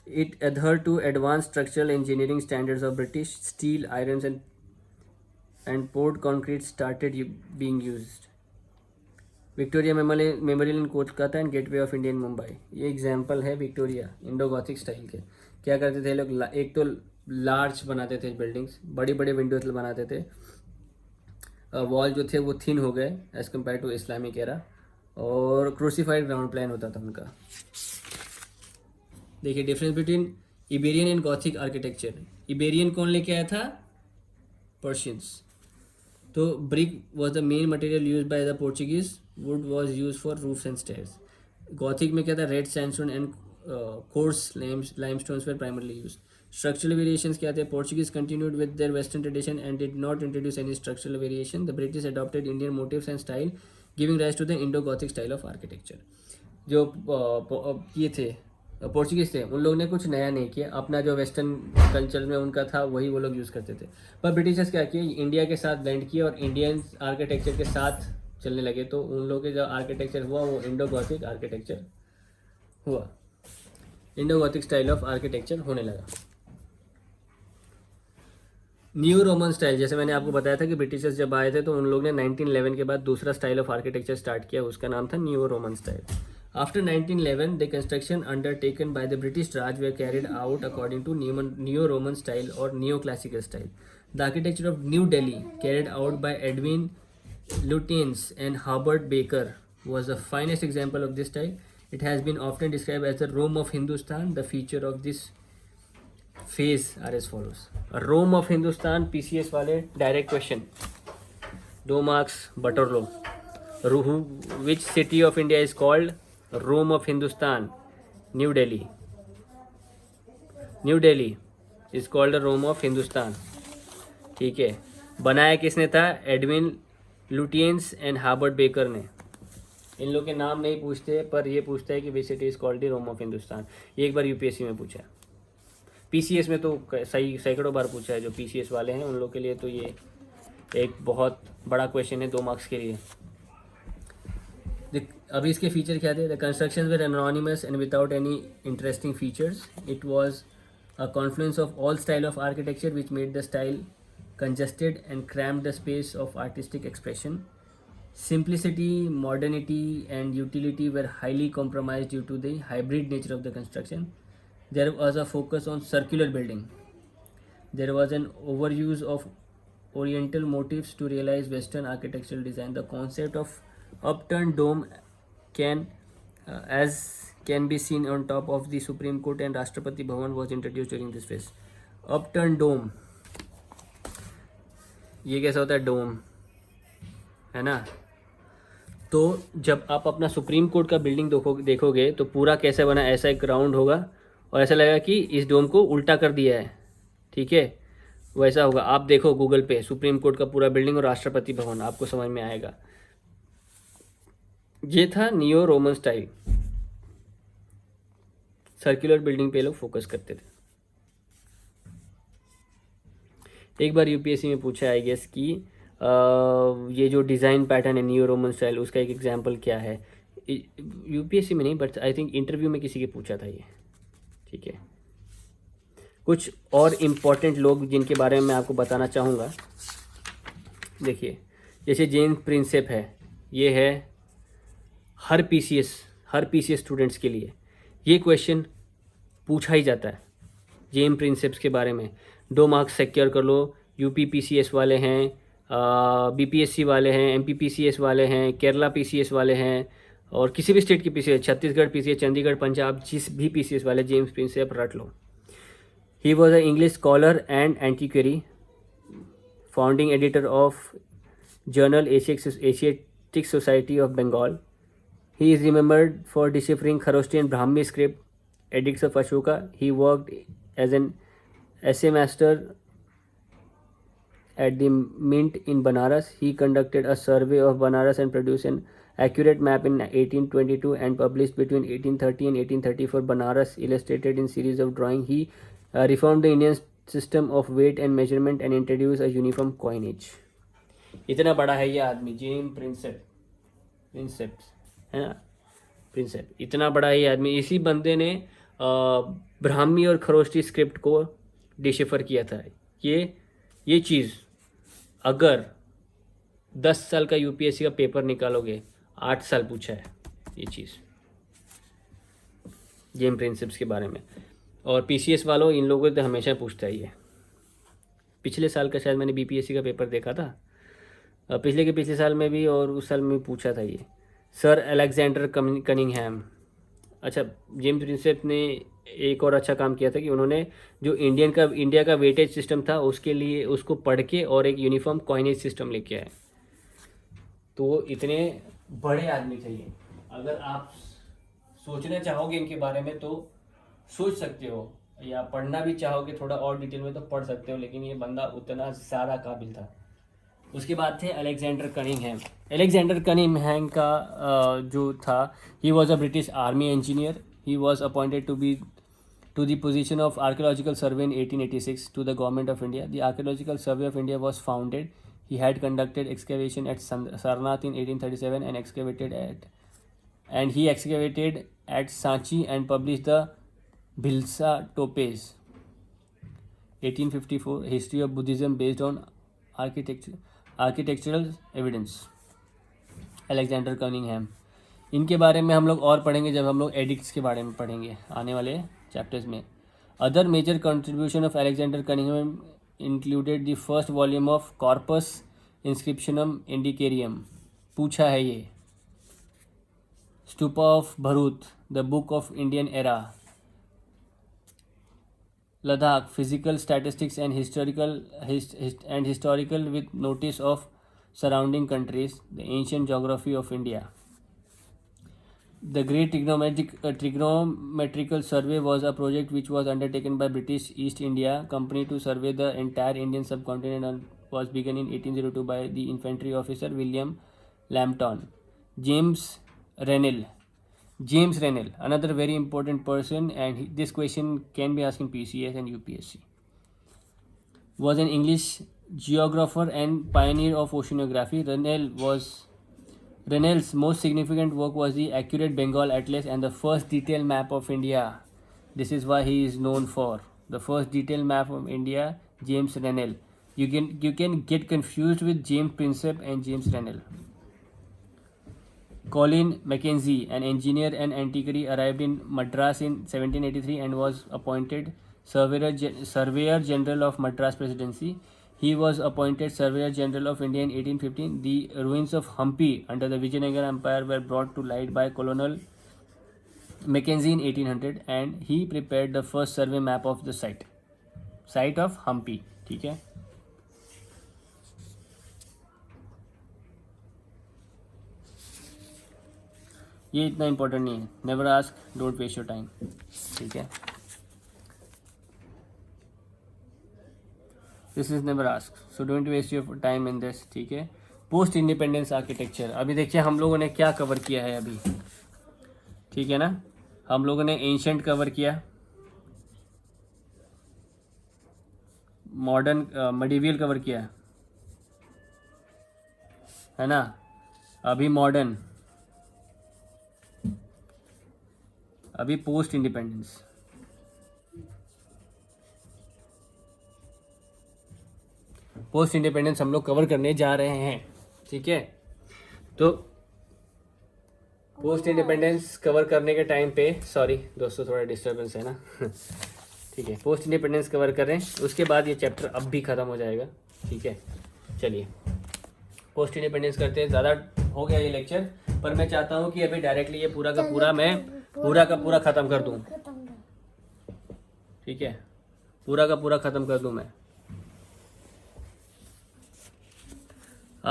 It adhere to advance structural engineering standards of British steel, iron and poured concrete started being used. Victoria memorial in Kolkata and gateway of India in Mumbai, ये एग्जाम्पल है Victoria Indo Gothic style के। क्या करते थे लोग, एक तो लार्ज बनाते थे बिल्डिंग्स, बड़ी बड़े विंडोज बनाते थे, वॉल जो थे वो थिन हो गए as compare to Islamic era, और क्रूसीफाइड ग्राउंड प्लान होता था उनका। देखिए difference between Iberian and Gothic architecture. Iberian कौन लेके आया था, पर्शियंस। तो brick was the main material use by the Portuguese, wood was use for roofs and stairs. Gothic में क्या था, red sandstone and coarse limestones were primarily use. Structural variations क्या थे, Portuguese continued with their Western tradition and did not introduce any structural variation. The British adopted Indian motifs and style, giving rise to the Indo-Gothic style of architecture. जो ये थे Portuguese थे, उन लोगों ने कुछ नया नहीं किया, अपना जो वेस्टर्न कल्चर में उनका था वही वो लोग यूज़ करते थे। पर ब्रिटिशर्स क्या किए, इंडिया के साथ ब्लेंड किए और इंडियन आर्किटेक्चर के साथ चलने लगे, तो उन लोगों के जो आर्किटेक्चर हुआ वो इंडो गॉथिक आर्किटेक्चर हुआ, Indo Gothic style of architecture होने लगा। न्यू रोमन स्टाइल, जैसे मैंने आपको बताया था कि ब्रिटिशर्स जब आए थे तो उन लोग ने 1911 के बाद दूसरा स्टाइल ऑफ आर्किटेक्चर स्टार्ट किया, उसका नाम था new Roman style. After 1911 the construction undertaken by the British Raj they carried out according to new Roman style और new classical style. The architecture of New Delhi carried out by Edwin Lutyens and Herbert Baker was the finest example of this style. It has been often described as the Rome of Hindustan. The feature of this phase are as follows. Rome of Hindustan, PCS वाले direct question, 2 marks बटोर लो। Which city of India is called Rome of Hindustan? New Delhi. New Delhi is called the Rome of Hindustan. ठीक है, बनाया किसने था? Edwin Lutyens and हार्बर्ट baker ने। इन लोग के नाम नहीं पूछते, पर ये पूछता है कि which city is called the Rome of Hindustan. ये एक बार यूपीएससी में पूछा है, पीसीएस में तो सही सैकड़ों बार पूछा है। जो पीसीएस वाले हैं उन लोग के लिए तो ये एक बहुत बड़ा क्वेश्चन है 2 मार्क्स के लिए। अभी इसके फीचर क्या थे? The construction were anonymous and without any interesting features. It was a Confluence of all style of architecture which made the style congested and crammed the space of artistic expression. Simplicity, modernity and utility were highly compromised due to the hybrid nature of the construction. There was a focus on circular building. There was an overuse of oriental motifs to realize western architectural design. The concept of upturned dome as can be seen on top of the Supreme Court and Rashtrapati Bhavan was introduced during this phase. Upturned dome, ये कैसा होता है? डोम, है ना? तो जब आप अपना सुप्रीम कोर्ट का बिल्डिंग देखोगे तो पूरा कैसे बना, ऐसा एक ग्राउंड होगा और ऐसा लगेगा कि इस डोम को उल्टा कर दिया है, ठीक है? वैसा होगा। आप देखो गूगल पे सुप्रीम कोर्ट का पूरा बिल्डिंग और राष्ट्रपति भवन, आपको समझ में आएगा। ये था neo Roman style, circular building पे लोग फोकस करते थे। एक बार यूपीएससी में पूछा आई गेस कि ये जो डिज़ाइन पैटर्न है न्यू रोमन स्टाइल, उसका एक एग्जांपल क्या है? यूपीएससी में नहीं, बट आई थिंक इंटरव्यू में किसी के पूछा था ये, ठीक है? कुछ और इम्पॉर्टेंट लोग जिनके बारे में मैं आपको बताना चाहूँगा। देखिए, जैसे जेम्स प्रिंसेप है, ये है हर पीसीएस स्टूडेंट्स के लिए ये क्वेश्चन पूछा ही जाता है जेम्स प्रिंसेप्स के बारे में। 2 मार्क्स सिक्योर कर लो। यूपी पीसीएस वाले हैं, बीपीएससी वाले हैं, एमपी पीसीएस वाले हैं, केरला पीसीएस वाले हैं, और किसी भी स्टेट की पीसीएस, छत्तीसगढ़ पीसीएस, चंडीगढ़, पंजाब, जिस भी पीसीएस वाले जेम्स प्रिंसेप रट लो। He was a English scholar and antiquary, founding editor of journal Asiatic society of Bengal. He is remembered for deciphering Kharosthian Brahmi script, edicts of Ashoka. He worked as an essay master at the Mint in Banaras. He conducted a survey of Banaras and produced an accurate map in 1822 and published between 1830 and 1834 Banaras illustrated in series of drawing. He reformed the Indian system of weight and measurement and introduced a uniform coinage. इतना बड़ा है ये आदमी, James Prinsep है ना, Prinsep, इतना बड़ा है ये आदमी। इसी बंदे ने ब्राह्मी और खरोष्टी स्क्रिप्ट को डिशिफर किया था। ये चीज़ अगर 10 साल का यूपीएससी का पेपर निकालोगे, 8 साल पूछा है ये चीज़ जेम्स प्रिंसेप्स के बारे में। और पीसीएस वालों, इन लोगों से तो हमेशा पूछता है ये। पिछले साल का शायद मैंने बीपीएससी का पेपर देखा था, पिछले साल में भी, और उस साल में पूछा था ये। Sir Alexander Cunningham. अच्छा, जेम्स प्रिंसेप ने एक और अच्छा काम किया था कि उन्होंने जो इंडिया का वेटेज सिस्टम था उसके लिए उसको पढ़ के और एक यूनिफॉर्म कॉइनेज सिस्टम लेके आए। तो इतने बड़े आदमी थे ये। अगर आप सोचना चाहोगे इनके बारे में तो सोच सकते हो, या पढ़ना भी चाहोगे थोड़ा और डिटेल में तो पढ़ सकते हो, लेकिन ये बंदा उतना ज़्यादा काबिल था। उसके बाद थे अलेक्जेंडर कनिंघम का जो था, ही was a British army engineer he was appointed to the position of Archaeological Survey in 1886 to the Government of India. The Archaeological Survey of India was founded. He had conducted excavation at Sarnath in 1837 and he excavated at Sanchi and published the Bhilsa Topes 1854 History of Buddhism based on architectural evidence. Alexander Cunningham, इनके बारे में हम लोग और पढ़ेंगे जब हम लोग एडिक्ट्स के बारे में पढ़ेंगे आने वाले चैप्टर्स में. Other major contribution of Alexander Cunningham included the first volume of corpus inscriptionum indicarum, पूछा है ये. Stupa of Bharhut, the book of Indian era. Ladakh, physical statistics and historical with notice of surrounding countries, the ancient geography of India. The Great Trigonometrical Survey was a project which was undertaken by British East India Company to survey the entire Indian subcontinent and was begun in 1802 by the infantry officer William Lambton. James Rennell, another very important person, and this question can be asked in PCS and UPSC. Was an English geographer and pioneer of oceanography. Rennell's most significant work was the accurate Bengal Atlas and the first detailed map of India. This is why he is known for the first detailed map of India, James Rennell. You can get confused with James Prinsep and James Rennell. Colin Mackenzie, an engineer and antiquary, arrived in Madras in 1783 and was appointed Surveyor General of Madras Presidency. He was appointed Surveyor General of India in 1815. The ruins of Hampi under the Vijayanagara Empire were brought to light by Colonel Mackenzie in 1800 and he prepared the first survey map of the site of Hampi. ठीक है. ये इतना important नहीं है. Never ask, don't waste your time. ठीक है. This is never ask, so don't waste your time in this. ठीक है. Post independence architecture. अभी देखिए हम लोगों ने क्या कवर किया है अभी. ठीक है ना. हम लोगों ने एंशंट कवर किया, मॉडर्न मेडिवियल कवर किया है ना. अभी मॉडर्न, अभी पोस्ट इंडिपेंडेंस. पोस्ट इंडिपेंडेंस हम लोग कवर करने जा रहे हैं. ठीक है. तो पोस्ट इंडिपेंडेंस कवर करने के टाइम पे, सॉरी दोस्तों थोड़ा डिस्टर्बेंस है ना. ठीक है. पोस्ट इंडिपेंडेंस कवर करें, उसके बाद ये चैप्टर अब भी ख़त्म हो जाएगा. ठीक है. चलिए पोस्ट इंडिपेंडेंस करते हैं. ज़्यादा हो गया ये लेक्चर, पर मैं चाहता हूँ कि अभी डायरेक्टली ये पूरा का पूरा ख़त्म कर दूँ. ठीक है. पूरा का पूरा ख़त्म कर दूँ मैं.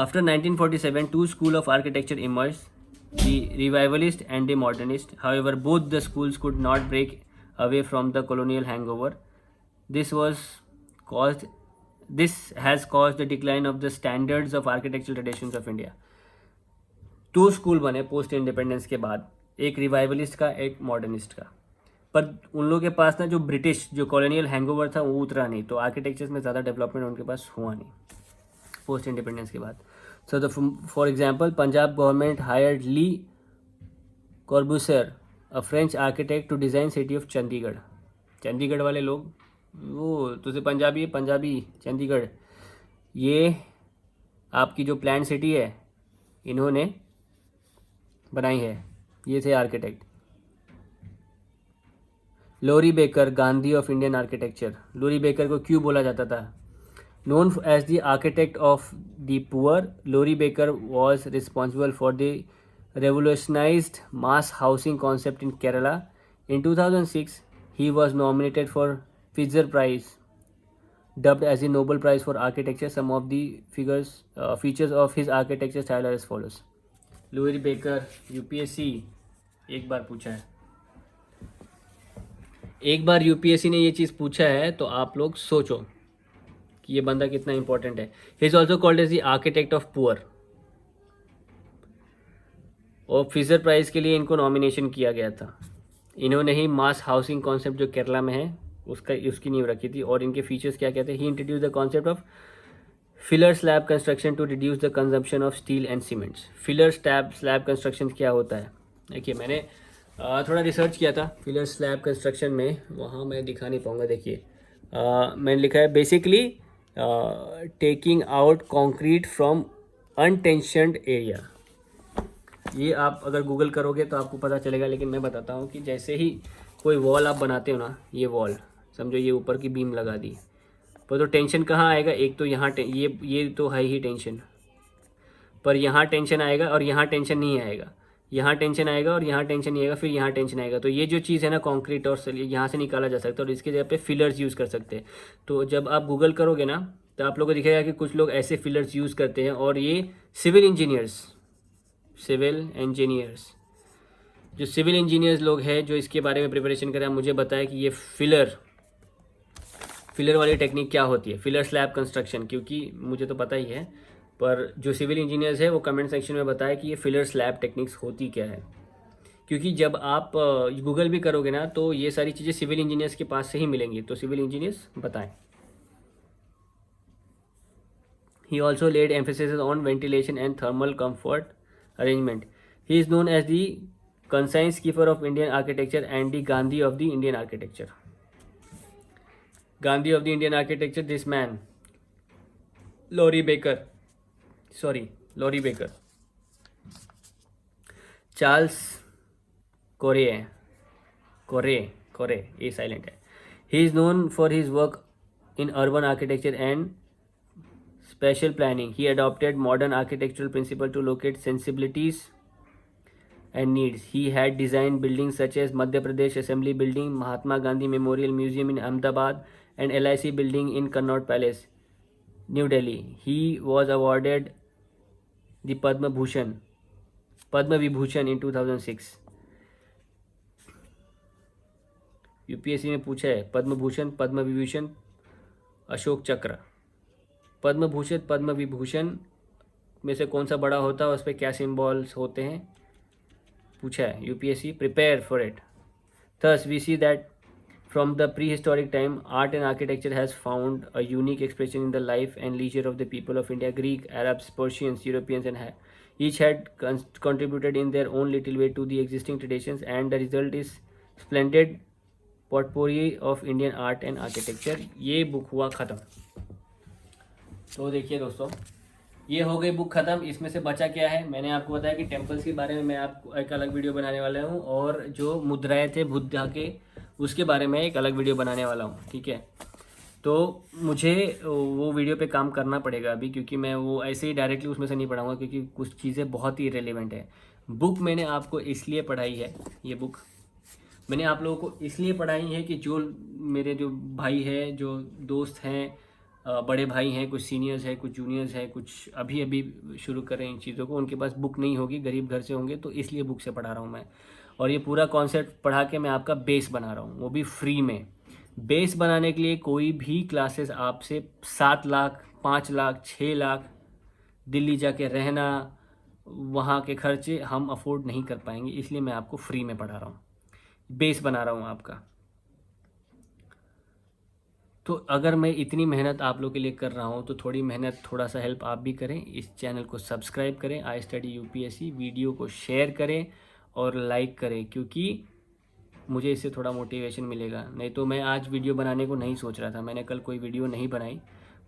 After 1947, two schools of architecture emerged, the revivalist and the modernist. However, both the schools could not break away from the colonial hangover. This has caused the decline of the standards of architectural traditions of India. दो school बने post independence के बाद, एक revivalist का, एक modernist का. पर उन लोगों के पास ना जो ब्रिटिश जो कॉलोनियल हैंगओवर था वो उतरा नहीं, तो आर्किटेक्चर्स में ज़्यादा डेवलपमेंट उनके पास हुआ नहीं पोस्ट इंडिपेंडेंस के बाद. So for example, Punjab government hired Le Corbusier, a French architect, to design city of Chandigarh. Chandigarh वाले लोग, वो तुझे पंजाबी चंडीगढ़, ये आपकी जो प्लान सिटी है इन्होंने बनाई है. ये थे architect. Laurie Baker, Gandhi of Indian architecture. Laurie Baker को क्यों बोला जाता था? Known as the architect of the poor, Laurie Baker was responsible for the revolutionized mass housing concept in Kerala. In 2006, he was nominated for Pfizer Prize, dubbed as the Nobel Prize for Architecture. Some of the features of his architecture style are as follows. Laurie Baker, UPSC एक बार पूछा है. एक बार UPSC ने ये चीज़ पूछा है तो आप लोग सोचो कि ये बंदा कितना इंपॉर्टेंट है. He is also called as the architect of poor. और फिजर प्राइज के लिए इनको नॉमिनेशन किया गया था. इन्होंने ही मास हाउसिंग कॉन्सेप्ट जो केरला में है उसकी नींव रखी थी। और इनके फीचर्स क्या कहते हैं, he introduce the concept of filler slab construction to reduce the consumption of steel and cements. Filler slab construction क्या होता है, देखिए मैंने थोड़ा रिसर्च किया था फिलर स्लैब कंस्ट्रक्शन में, वहाँ मैं दिखा नहीं पाऊँगा। देखिए मैंने लिखा है basically taking out concrete from untensioned area. ये आप अगर गूगल करोगे तो आपको पता चलेगा, लेकिन मैं बताता हूँ कि जैसे ही कोई वॉल आप बनाते हो ना, ये वॉल समझो ये ऊपर की बीम लगा दी, पर तो टेंशन कहाँ आएगा, एक तो यहाँ ये तो है ही टेंशन, पर यहाँ टेंशन आएगा और यहाँ टेंशन नहीं आएगा, यहाँ टेंशन आएगा और यहाँ टेंशन नहीं आएगा, फिर यहाँ टेंशन आएगा। तो ये जो चीज़ है ना कंक्रीट और यहाँ से निकाला जा सकता है, और इसके जगह पे फिलर्स यूज़ कर सकते हैं। तो जब आप गूगल करोगे ना तो आप लोगों को दिखेगा कि कुछ लोग ऐसे फिलर्स यूज़ करते हैं, और ये सिविल इंजीनियर्स जो सिविल इंजीनियर्स लोग हैं जो इसके बारे में प्रिपरेशन करें, मुझे बताया कि ये फिलर वाली टेक्निक क्या होती है, फिलर स्लैब कंस्ट्रक्शन, क्योंकि मुझे तो पता ही है, पर जो सिविल इंजीनियर्स है वो कमेंट सेक्शन में बताया कि ये फिलर स्लैब टेक्निक्स होती क्या है। क्योंकि जब आप गूगल भी करोगे ना तो ये सारी चीज़ें सिविल इंजीनियर्स के पास से ही मिलेंगी, तो सिविल इंजीनियर्स बताएं। He also laid emphasis on ventilation and thermal comfort arrangement. He is known as the conscience keeper of Indian architecture and the Gandhi of the Indian architecture. Gandhi of the Indian architecture, this man Laurie Baker, Charles Correa ये silent है। He is known for his work in urban architecture and special planning. He adopted modern architectural principle to locate sensibilities and needs. He had designed buildings such as Madhya Pradesh Assembly Building, Mahatma Gandhi Memorial Museum in Ahmedabad, and LIC Building in Connaught Palace, New Delhi. He was awarded the Padma Vibhushan in 2006. UPSC में पूछा है पद्म भूषण, पद्म विभूषण, अशोक चक्र। पद्म भूषण पद्म विभूषण में से कौन सा बड़ा होता है, उस पर क्या सिंबल्स होते हैं, पूछा है UPSC, prepare for it. Thus we see that from the prehistoric time art and architecture has found a unique expression in the life and leisure of the people of India. Greek, Arabs, Persians, Europeans and each had contributed in their own little way to the existing traditions, and the result is splendid potpourri of Indian art and architecture। ये book हुआ ख़त्म। तो देखिए दोस्तों, ये हो गई book ख़त्म। इसमें से बचा क्या है, मैंने आपको बताया कि टेम्पल्स के बारे में मैं आपको एक अलग वीडियो बनाने वाला हूँ, और जो मुद्राएं थे बुद्धा के उसके बारे में एक अलग वीडियो बनाने वाला हूँ, ठीक है। तो मुझे वो वीडियो पे काम करना पड़ेगा अभी, क्योंकि मैं वो ऐसे ही डायरेक्टली उसमें से नहीं पढ़ाऊँगा, क्योंकि कुछ चीज़ें बहुत ही रेलेवेंट है। बुक मैंने आपको इसलिए पढ़ाई है, ये बुक मैंने आप लोगों को इसलिए पढ़ाई है कि जो मेरे जो भाई है, जो दोस्त हैं, बड़े भाई हैं, कुछ सीनियर्स हैं, कुछ जूनियर्स हैं, कुछ अभी अभी शुरू कर रहे हैं इन चीज़ों को, उनके पास बुक नहीं होगी, गरीब घर से होंगे, तो इसलिए बुक से पढ़ा रहा हूँ मैं। और ये पूरा कॉन्सेप्ट पढ़ा के मैं आपका बेस बना रहा हूँ, वो भी फ्री में। बेस बनाने के लिए कोई भी क्लासेस आपसे 7 लाख, 5 लाख, 6 लाख दिल्ली जाके रहना, वहाँ के खर्चे हम अफोर्ड नहीं कर पाएंगे, इसलिए मैं आपको फ्री में पढ़ा रहा हूँ, बेस बना रहा हूँ आपका। तो अगर मैं इतनी मेहनत आप लोग के लिए कर रहा हूँ तो थोड़ी मेहनत, थोड़ा सा हेल्प आप भी करें। इस चैनल को सब्सक्राइब करें, आई स्टडी यूपीएससी, वीडियो को शेयर करें और लाइक करें, क्योंकि मुझे इससे थोड़ा मोटिवेशन मिलेगा। नहीं तो मैं आज वीडियो बनाने को नहीं सोच रहा था, मैंने कल कोई वीडियो नहीं बनाई,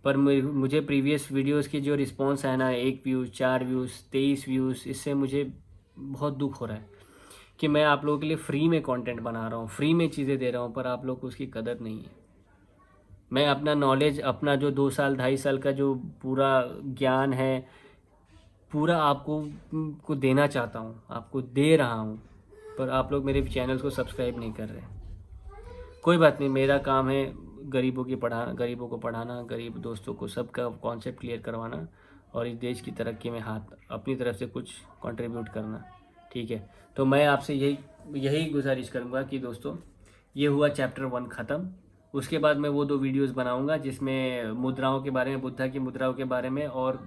पर मुझे प्रीवियस वीडियोस की जो रिस्पांस है ना, 1 व्यूज़, 4 व्यूज़, 23 व्यूज़, इससे मुझे बहुत दुख हो रहा है कि मैं आप लोगों के लिए फ्री में कंटेंट बना रहा हूँ, फ्री में चीज़ें दे रहा हूँ, पर आप लोग को उसकी कदर नहीं है। मैं अपना नॉलेज, अपना जो 2 साल 2.5 साल का जो पूरा ज्ञान है, पूरा आपको को देना चाहता हूँ, आपको दे रहा हूँ, पर आप लोग मेरे चैनल को सब्सक्राइब नहीं कर रहे। कोई बात नहीं, मेरा काम है गरीबों को पढ़ाना, गरीब दोस्तों को सबका कॉन्सेप्ट क्लियर करवाना, और इस देश की तरक्की में हाथ अपनी तरफ से कुछ कंट्रीब्यूट करना, ठीक है। तो मैं आपसे यही गुजारिश करूँगा कि दोस्तों, ये हुआ चैप्टर 1 ख़त्म। उसके बाद मैं वो 2 वीडियोस बनाऊंगा जिसमें मुद्राओं के बारे में, बुद्धा की मुद्राओं के बारे में, और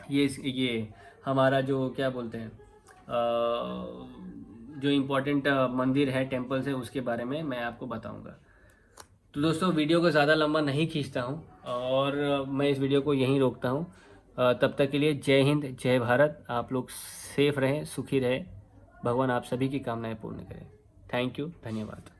ये हमारा जो क्या बोलते हैं जो इम्पोर्टेंट मंदिर है, टेम्पल्स है, उसके बारे में मैं आपको बताऊंगा। तो दोस्तों वीडियो को ज़्यादा लंबा नहीं खींचता हूँ और मैं इस वीडियो को यहीं रोकता हूँ। तब तक के लिए जय हिंद, जय भारत। आप लोग सेफ रहें, सुखी रहें। भगवान आप सभी की कामनाएं पूर्ण करें। थैंक यू, धन्यवाद।